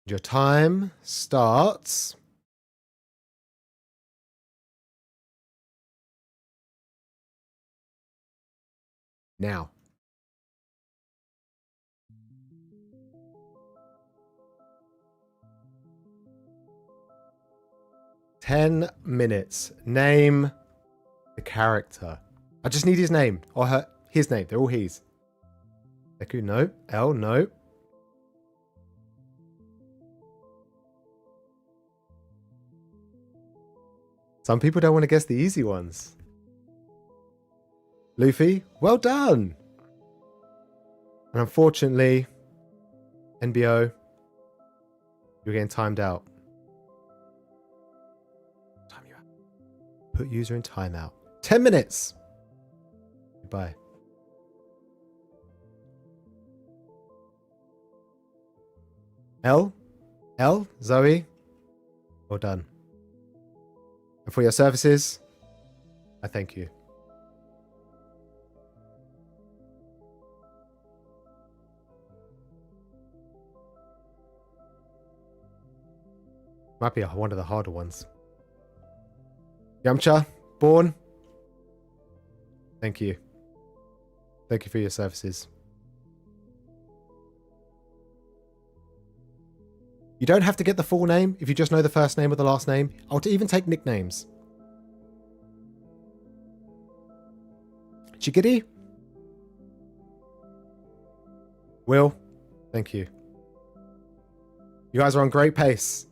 Your time starts now. Ten minutes. Name the character. I just need his name or her. His name. They're all his. Deku, no. L, no. Some people don't want to guess the easy ones. Luffy, well done. And unfortunately, NBO, you're getting timed out. Time you out. Put user in timeout. 10 minutes. Goodbye. L, Zoe, well done. And for your services, I thank you. Might be one of the harder ones. Yamcha, Born, thank you. Thank you for your services. You don't have to get the full name if you just know the first name or the last name. I'll even take nicknames. Chigiri? Will, thank you. You guys are on great pace.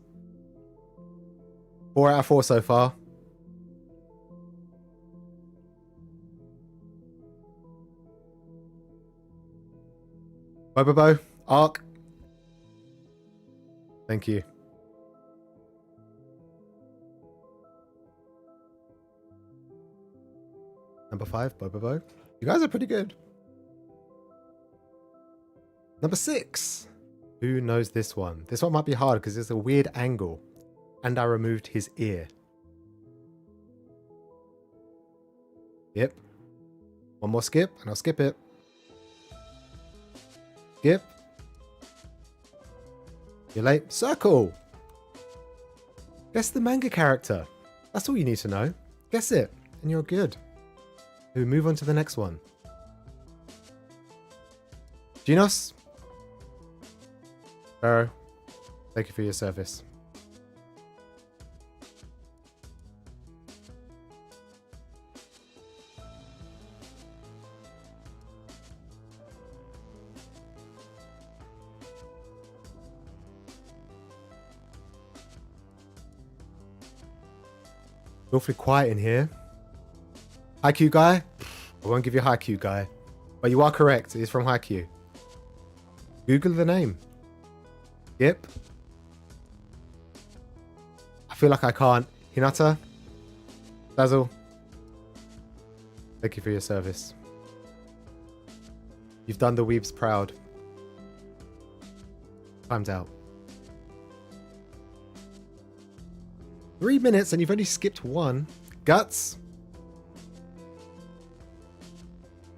4 out of 4 so far. Bobobo, Ark. Thank you. Number 5, Bobobo. You guys are pretty good. Number 6. Who knows this one? This one might be hard because it's a weird angle. And I removed his ear. Yep. One more skip, and I'll skip it. Skip. You're late. Circle. Guess the manga character. That's all you need to know. Guess it, and you're good. We move on to the next one. Genos. Pharaoh. Thank you for your service. Awfully quiet in here. Haikyuu guy? I won't give you Haikyuu guy. But you are correct. It is from Haikyuu. Google the name. Yep. I feel like I can't. Hinata? Dazzle? Thank you for your service. You've done the weebs proud. Time's out. 3 minutes and you've only skipped one. Guts.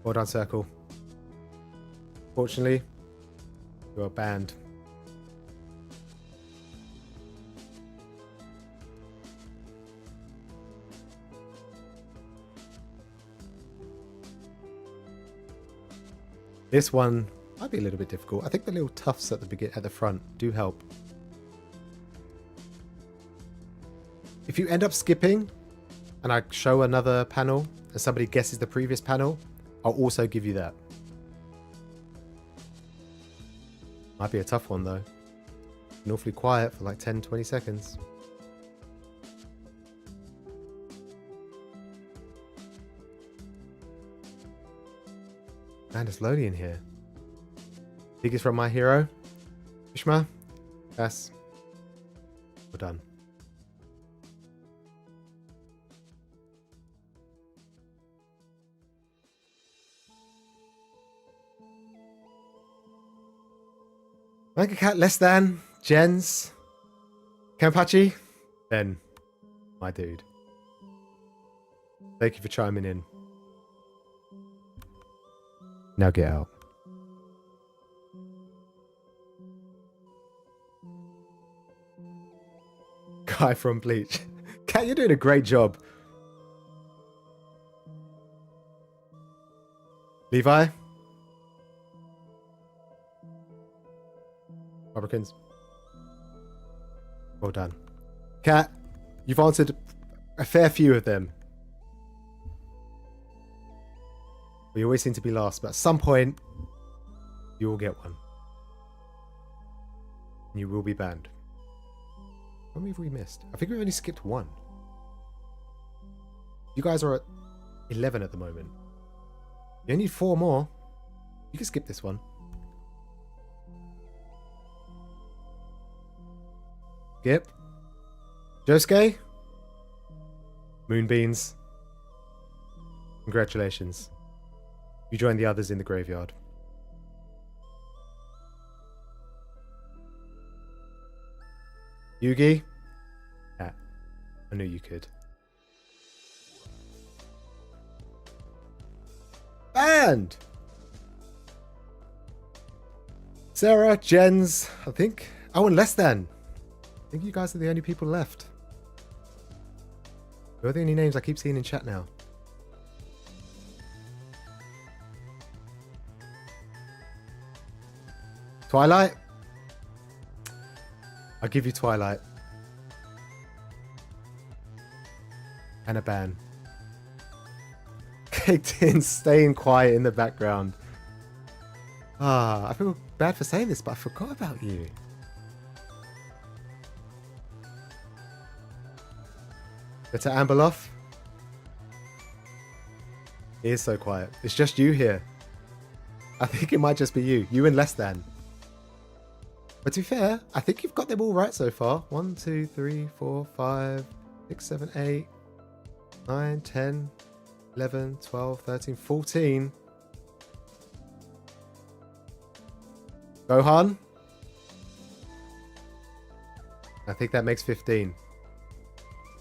Well done, Circle. Fortunately, you are banned. This one might be a little bit difficult. I think the little tufts at the front do help. If you end up skipping and I show another panel and somebody guesses the previous panel, I'll also give you that. Might be a tough one though. Been awfully quiet for like 10-20 seconds. Man, it's loading in here. Biggest from My Hero. Ishma. Yes. We're done. Manga Cat less than. Jens. Kampachi. Ben. My dude. Thank you for chiming in. Now get out. Guy from Bleach. Cat, you're doing a great job. Levi. Fabricans. Well done. Cat, you've answered a fair few of them. We always seem to be last, but at some point, you will get one. And you will be banned. How many have we missed? I think we've only skipped one. You guys are at 11 at the moment. You only need 4 more. You can skip this one. Skip. Josuke. Moonbeans. Congratulations. You joined the others in the graveyard. Yugi. Yeah, I knew you could. Banned! Sarah, Jens, I think. Oh, and Less Than. I think you guys are the only people left. Who are the only names I keep seeing in chat now? Twilight? I'll give you Twilight. And a ban. Caked in, staying quiet in the background. Ah, I feel bad for saying this, but I forgot about you. Go to Amberloff. He is so quiet. It's just you here. I think it might just be you. You and Less Than. But to be fair, I think you've got them all right so far. 1, 2, 3, 4, 5, 6, 7, 8, 9, 10, 11, 12, 13, 14. Gohan. I think that makes 15.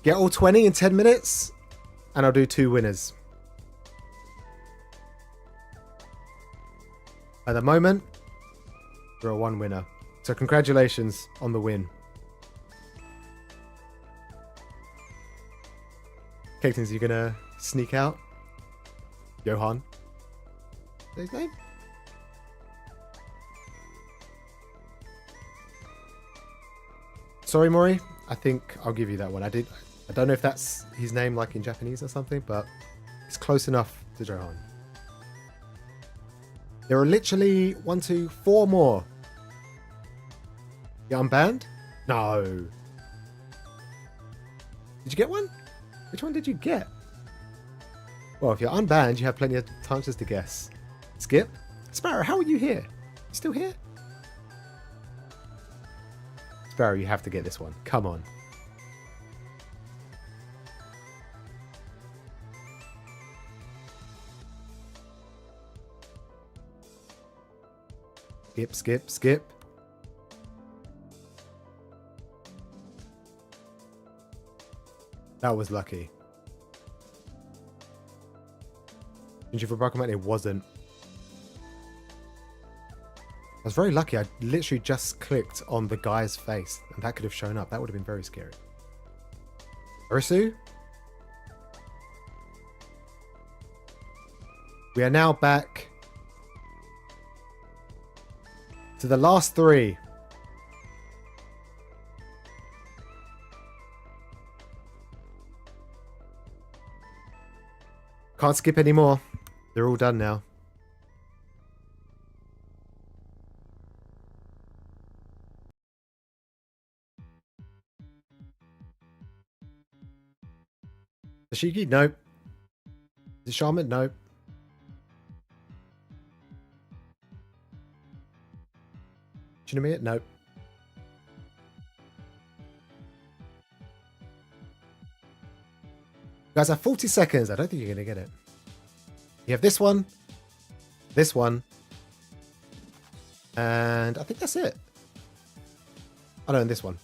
Get all 20 in 10 minutes, and I'll do 2 winners. At the moment, you're a 1 winner. So congratulations on the win. Katins, you gonna sneak out? Johan. Is that his name? Sorry, Mori. I think I'll give you that one. I don't know if that's his name like in Japanese or something, but it's close enough to Johan. There are literally 1, 2, 4 more. You unbanned? No. Did you get one? Which one did you get? Well, if you're unbanned, you have plenty of chances to guess. Skip? Sparrow, how are you here? You still here? Sparrow, you have to get this one. Come on. Skip, skip, skip. That was lucky. Did you for Broken? It wasn't. I was very lucky. I literally just clicked on the guy's face and that could have shown up. That would have been very scary. Arisu? We are now back to the last 3. Can't skip anymore. They're all done now. Tashigi? Nope. Is it Shaman? Nope. Shinomiya? Nope. You guys have 40 seconds. I don't think you're going to get it. You have this one, and I think that's it. Oh no, and this one.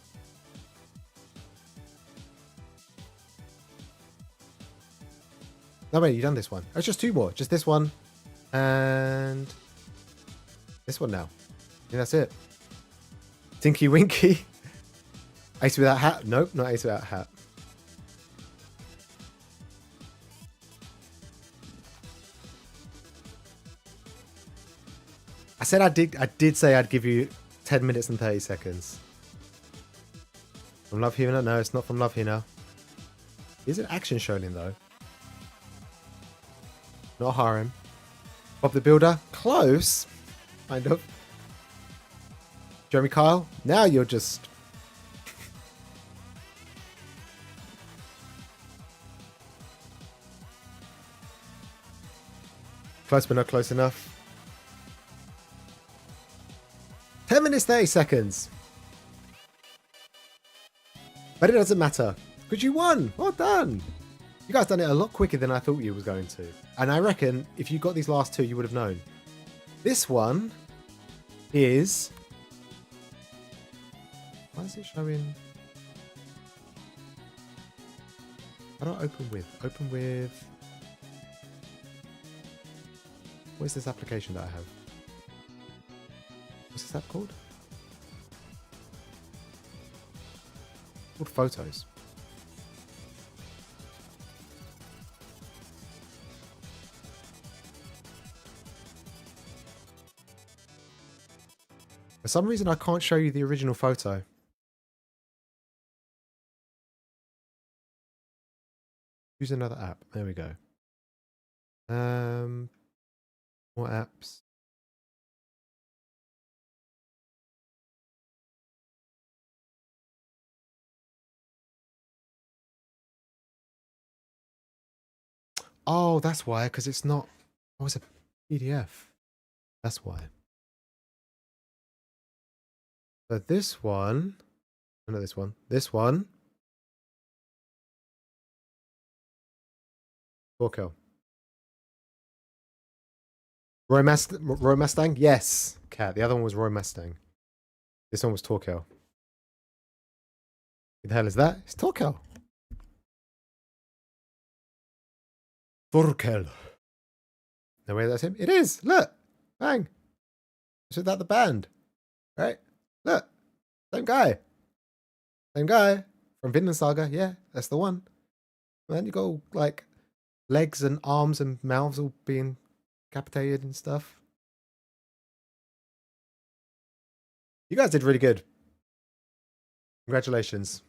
No, wait, you've done this one. Oh, it's just two more. Just this one and this one now. I think that's it. Tinky Winky. Ace without hat? Nope, not Ace without hat. I said I did say I'd give you 10 minutes and 30 seconds. From Love Hina? No, it's not from Love Hina. Is it action shonen though? Not harem. Bob the Builder? Close. Kind of. Jeremy Kyle? Now you're just... Close but not close enough. 10 minutes, 30 seconds. But it doesn't matter. Because you won. Well done. You guys done it a lot quicker than I thought you was going to. And I reckon if you got these last two, you would have known. This one is... Why is it showing... How do I open with? Open with... What is this application that I have? What's this app called? It's called Photos. For some reason, I can't show you the original photo. Use another app. There we go. More apps. Oh, that's why, because it's not... Oh, it's a PDF. That's why. So this one... Oh, not this one. This one... Torkel. Roy Mustang? Yes. Cat. The other one was Roy Mustang. This one was Torkel. What the hell is that? It's Torkel. Torkel. No way that's him? It is! Look! Bang! Is that the band? Right? Look! Same guy. Same guy. From Vinland Saga. Yeah, that's the one. Man, you got like legs and arms and mouths all being decapitated and stuff. You guys did really good. Congratulations.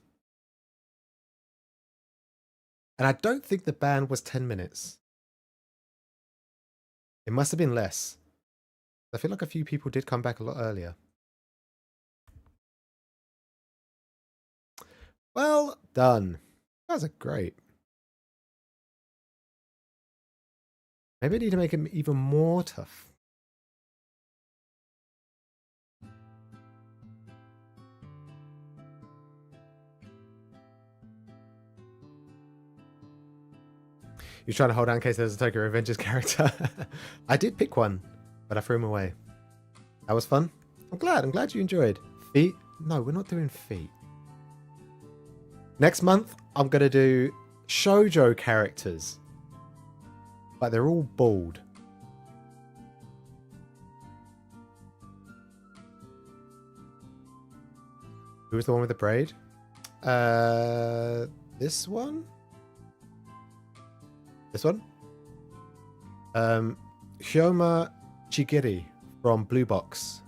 And I don't think the ban was 10 minutes. It must have been less. I feel like a few people did come back a lot earlier. Well done. You guys are great. Maybe I need to make it even more tough. You're trying to hold out in case there's a Tokyo Revengers character. I did pick one, but I threw him away. That was fun. I'm glad you enjoyed. Feet? No, we're not doing feet. Next month, I'm going to do shoujo characters. But they're all bald. Who was the one with the braid? This one? This one? Hyoma Chigiri from Blue Box.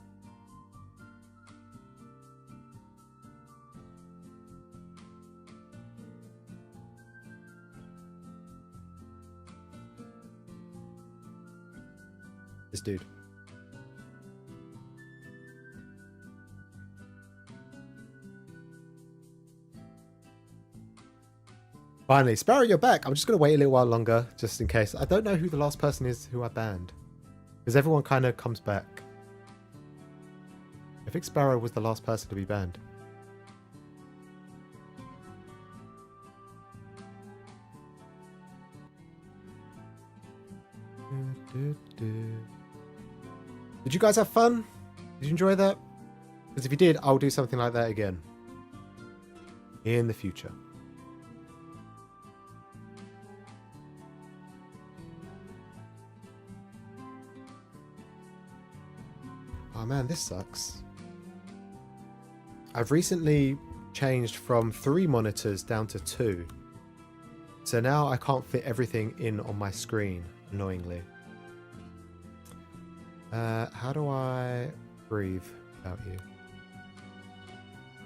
This dude. Finally, Sparrow, you're back. I'm just going to wait a little while longer, just in case. I don't know who the last person is who I banned. Because everyone kind of comes back. I think Sparrow was the last person to be banned. Did you guys have fun? Did you enjoy that? Because if you did, I'll do something like that again. In the future. Oh man, this sucks. I've recently changed from 3 monitors down to 2. So now I can't fit everything in on my screen, annoyingly. How do I breathe without you?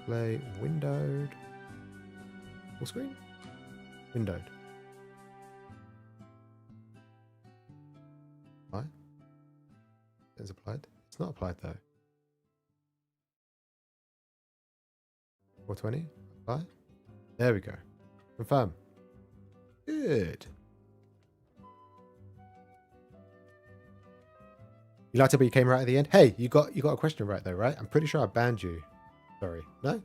Play windowed. Full screen? Windowed. Apply? It's applied. It's not applied though. 420. Apply. There we go. Confirm. Good. You liked it, but you came right at the end. Hey, you got a question right though, right? I'm pretty sure I banned you. Sorry. No? You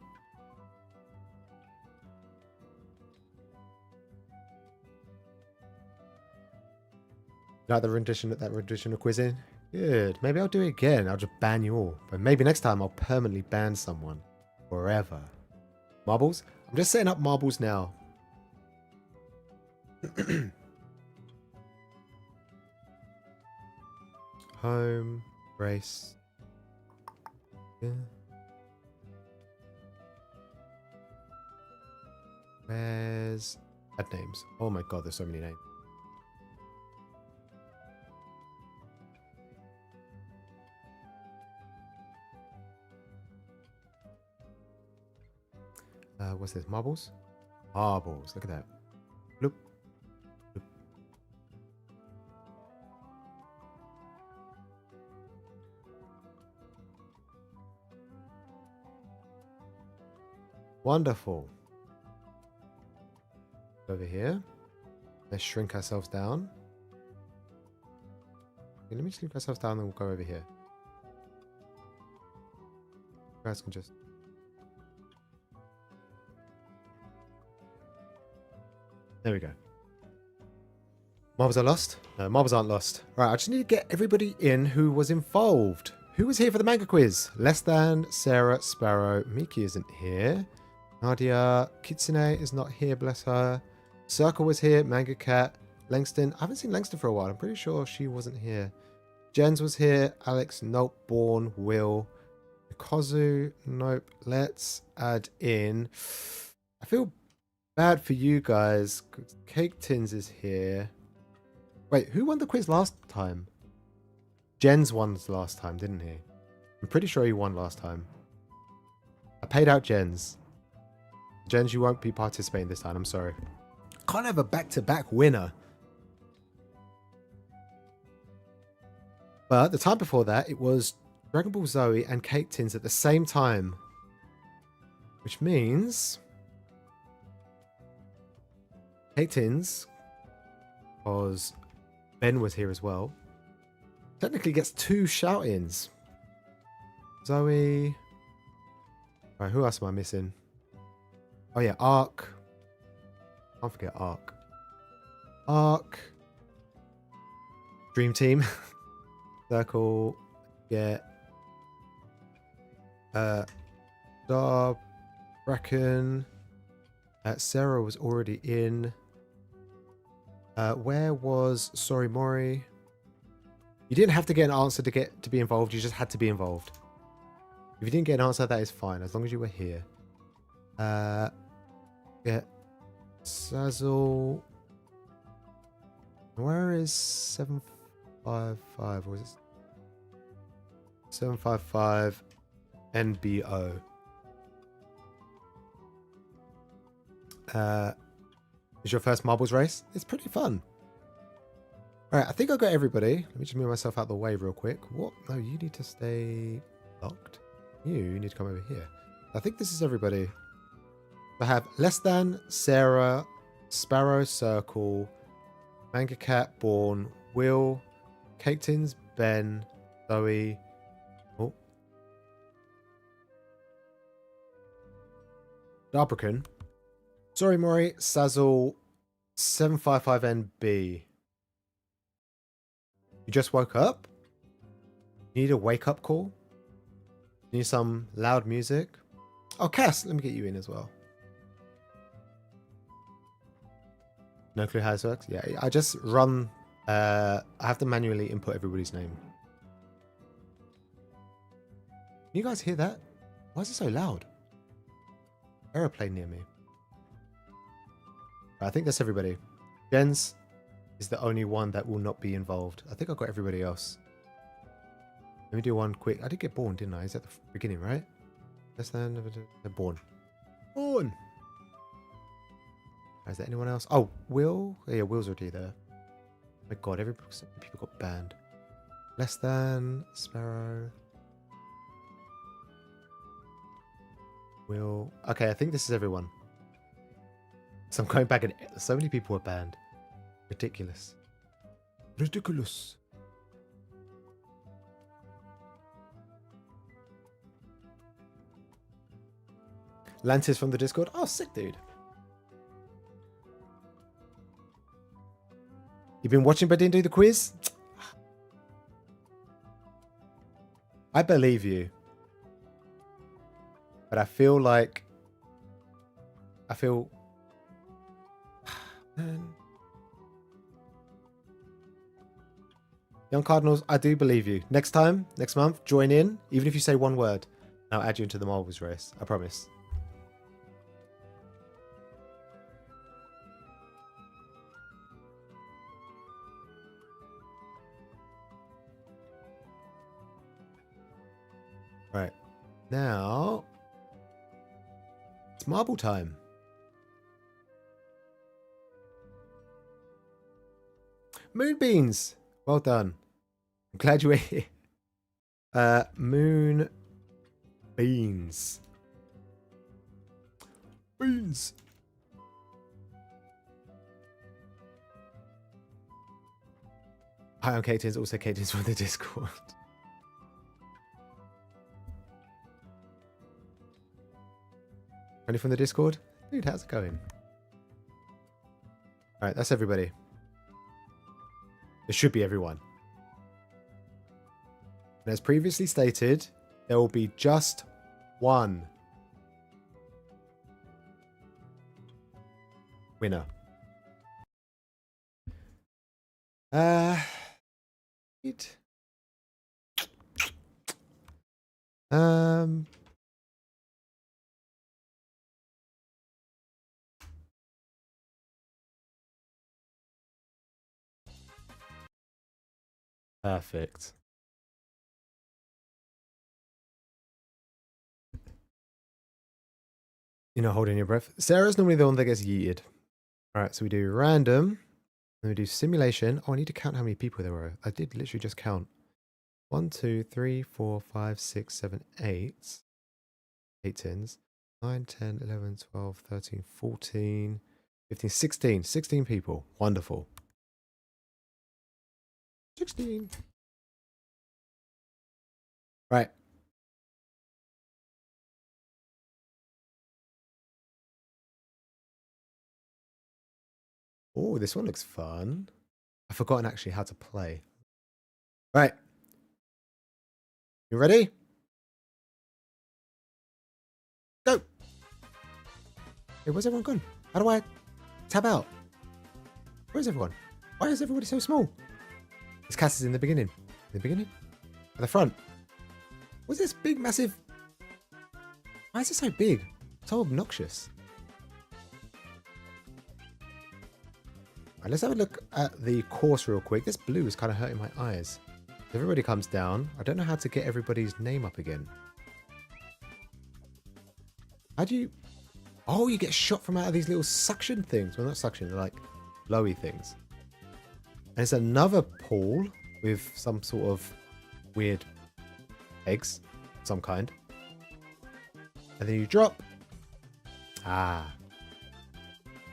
like the rendition of quizzing? Good. Maybe I'll do it again. I'll just ban you all. But maybe next time I'll permanently ban someone. Forever. Marbles? I'm just setting up marbles now. Home. Race. Yeah. Where's... Add names. Oh my god, there's so many names. What's this? Marbles? Marbles. Look at that. Bloop. Bloop. Wonderful. Over here. Let's shrink ourselves down. Okay, let me shrink ourselves down and we'll go over here. You guys can just... There we go. Marbles are lost? No, marbles aren't lost. Right, I just need to get everybody in who was involved. Who was here for the manga quiz? Less Than, Sarah, Sparrow. Miki isn't here. Nadia, Kitsune is not here, bless her. Circle was here, Manga Cat. Langston, I haven't seen Langston for a while. I'm pretty sure she wasn't here. Jens was here. Alex, nope. Born, Will. Kozu, nope. Let's add in... I feel bad for you guys. Cake Tins is here. Wait, who won the quiz last time? Jens won last time, didn't he? I'm pretty sure he won last time. I paid out Jens. Jens, you won't be participating this time. I'm sorry. Can't have a back-to-back winner. But the time before that, it was Dragon Ball Zoe and Cake Tins at the same time. Which means... Cake Tins, because Ben was here as well, technically gets 2 shout-ins. Zoe... Right, who else am I missing? Oh yeah, Ark. Can't forget Ark. Ark. Dream Team. Circle. Get. Dar. Bracken. Sarah was already in. Where was Sorry Mori? You didn't have to get an answer to be involved. You just had to be involved. If you didn't get an answer, that is fine, as long as you were here. Get Sazzle. Where is 755? Or is it 755 NBO? Is your first marbles race? It's pretty fun. Alright, I think I got everybody. Let me just move myself out of the way real quick. What? No, you need to stay locked. You need to come over here. I think this is everybody. I have Less Than, Sarah, Sparrow, Circle, Manga Cat, Born, Will, Cake Tins, Ben, Zoe. Oh. Darbrican. Sorry, Maury. Sazzle, 755NB. You just woke up? You need a wake-up call? You need some loud music? Oh, Cass, let me get you in as well. No clue how this works? Yeah, I just run... I have to manually input everybody's name. Can you guys hear that? Why is it so loud? Aeroplane near me. I think that's everybody. Jens is the only one that will not be involved. I think I've got everybody else. Let me do one quick. I did get Born, didn't I? Is that the beginning, right? Less than... Born. Born! Is there anyone else? Oh, Will? Yeah, Will's already there. Oh my god, people got banned. Less than... Sparrow... Will... Okay, I think this is everyone. So I'm going back and so many people were banned. Ridiculous. Ridiculous. Lantis from the Discord. Oh, sick, dude. You've been watching but didn't do the quiz? I believe you. But I feel like... Man. Young Cardinals, I do believe you. Next time, next month, join in. Even if you say one word, I'll add you into the marbles race. I promise. Right. Now, it's marble time. Moonbeans. Well done. I'm glad you were here. Moon beans. Beans. Hi, I'm Katins. Also Katins from the Discord. Only from the Discord? Dude, how's it going? Alright, that's everybody. It should be everyone. And as previously stated, there will be just one winner. Perfect. You're not holding your breath. Sarah's normally the one that gets yeeted. Alright, so we do random. Then we do simulation. Oh, I need to count how many people there were. I did literally just count. 1, 2, 3, 4, 5, 6, 7, 8. 8 tins. 9, 10, 11, 12, 13, 14, 15, 16. 16 people. Wonderful. 16. Right. Oh, this one looks fun. I've forgotten actually how to play. Right. You ready? Go. Hey, where's everyone gone? How do I tab out? Where's everyone? Why is everybody so small? This cast is in the beginning. In the beginning? At the front. What's this big, massive... Why is it so big? So obnoxious. Right, let's have a look at the course real quick. This blue is kind of hurting my eyes. Everybody comes down. I don't know how to get everybody's name up again. How do you... Oh, you get shot from out of these little suction things. Well, not suction, they're like blowy things. And there's another pool with some sort of weird eggs of some kind. And then you drop. Ah.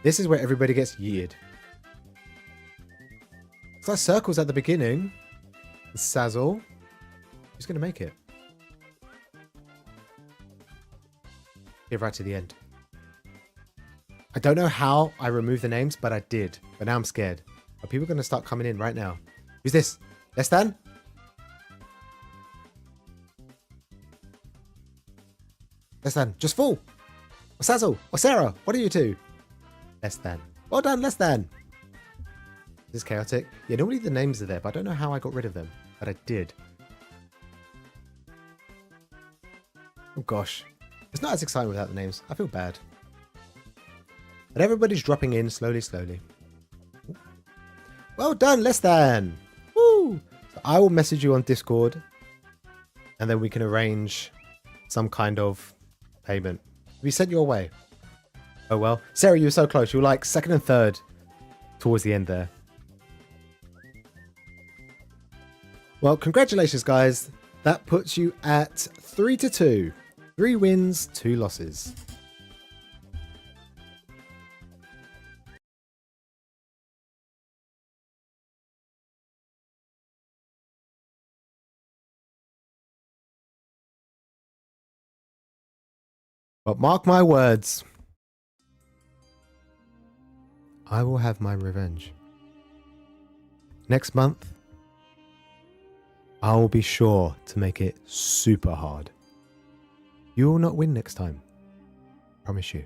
This is where everybody gets yeeted. It's like circles at the beginning. Sazzle. Who's going to make it? Get right to the end. I don't know how I removed the names, but I did. But now I'm scared. Are people going to start coming in right now? Who's this? Lestan? Lestan, just fall. Or Sazzle. Or Sarah. What are you two? Lestan. Well done, Lestan. This is chaotic. Yeah, normally the names are there, but I don't know how I got rid of them. But I did. Oh gosh. It's not as exciting without the names. I feel bad. But everybody's dropping in slowly, slowly. Well done, Lestan. Woo! So I will message you on Discord. And then we can arrange some kind of payment. We sent you away. Oh well. Sarah, you were so close. You were like second and third towards the end there. Well, congratulations, guys. That puts you at 3-2. 3 wins, 2 losses. But mark my words. I will have my revenge. Next month, I will be sure to make it super hard. You will not win next time. Promise you.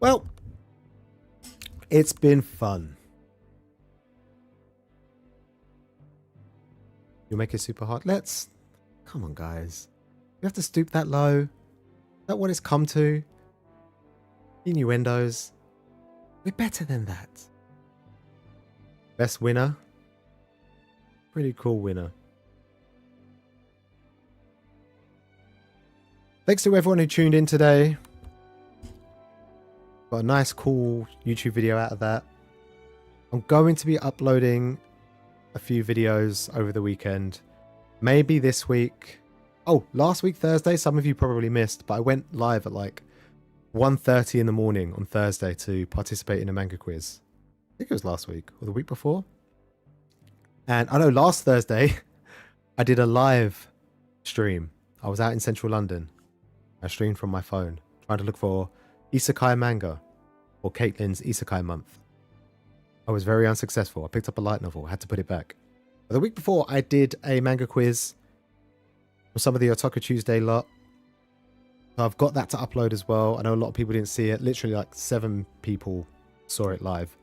Well, it's been fun. You'll make it super hard. Let's... Come on, guys. You have to stoop that low. Is that what it's come to? Innuendos. We're better than that. Best winner. Pretty cool winner. Thanks to everyone who tuned in today. Got a nice, cool YouTube video out of that. I'm going to be uploading a few videos over the weekend. Maybe this week. Oh, last week, Thursday, some of you probably missed, but I went live at like 1:30 in the morning on Thursday to participate in a manga quiz. I think it was last week or the week before. And I know last Thursday, I did a live stream. I was out in central London. I streamed from my phone, trying to look for Isekai manga, or Caitlin's Isekai month. I was very unsuccessful. I picked up a light novel. I had to put it back. But the week before, I did a manga quiz for some of the Otaku Tuesday lot. So I've got that to upload as well. I know a lot of people didn't see it. Literally like 7 people saw it live.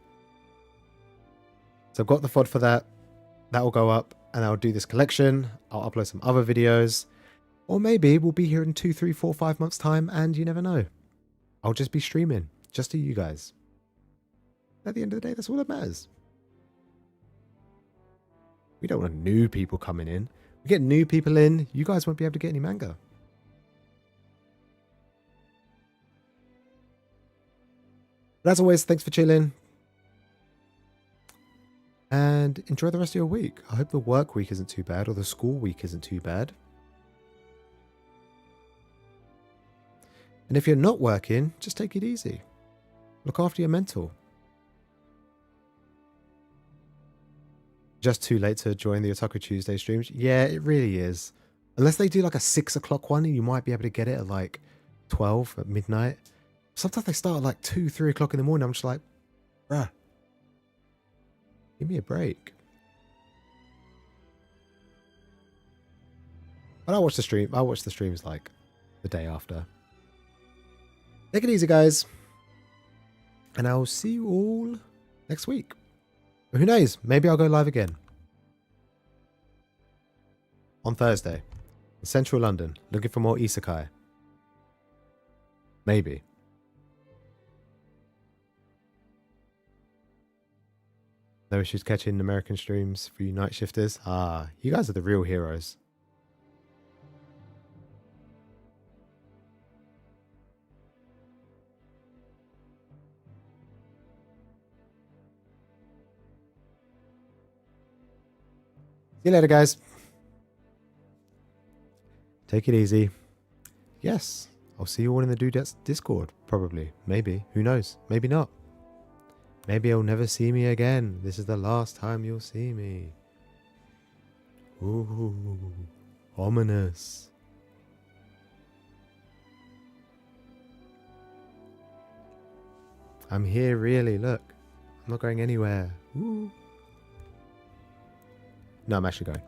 So I've got the FOD for that. That will go up and I'll do this collection. I'll upload some other videos. Or maybe we'll be here in 2, 3, 4, 5 months time and you never know. I'll just be streaming just to you guys. At the end of the day, that's all that matters. We don't want new people coming in. We get new people in, you guys won't be able to get any manga. But as always, thanks for chilling. And enjoy the rest of your week. I hope the work week isn't too bad, or the school week isn't too bad. And if you're not working, just take it easy. Look after your mental. Just too late to join the Otaku Tuesday streams? Yeah, it really is. Unless they do like a 6 o'clock one, you might be able to get it at like 12 at midnight. Sometimes they start at like 2, 3 o'clock in the morning. I'm just like, bruh, give me a break. But I'll watch the stream. I'll watch the streams like the day after. Take it easy, guys. And I'll see you all next week. But who knows? Maybe I'll go live again. On Thursday. In central London. Looking for more Isekai. Maybe. No issues catching American streams for you night shifters. Ah, you guys are the real heroes. you later, guys. Take it easy. Yes, I'll see you all in the Dudettes Discord, probably. Maybe. Who knows? Maybe not. Maybe you'll never see me again. This is the last time you'll see me. Ooh, ominous. I'm here, really. Look, I'm not going anywhere. Ooh. No, I'm actually going.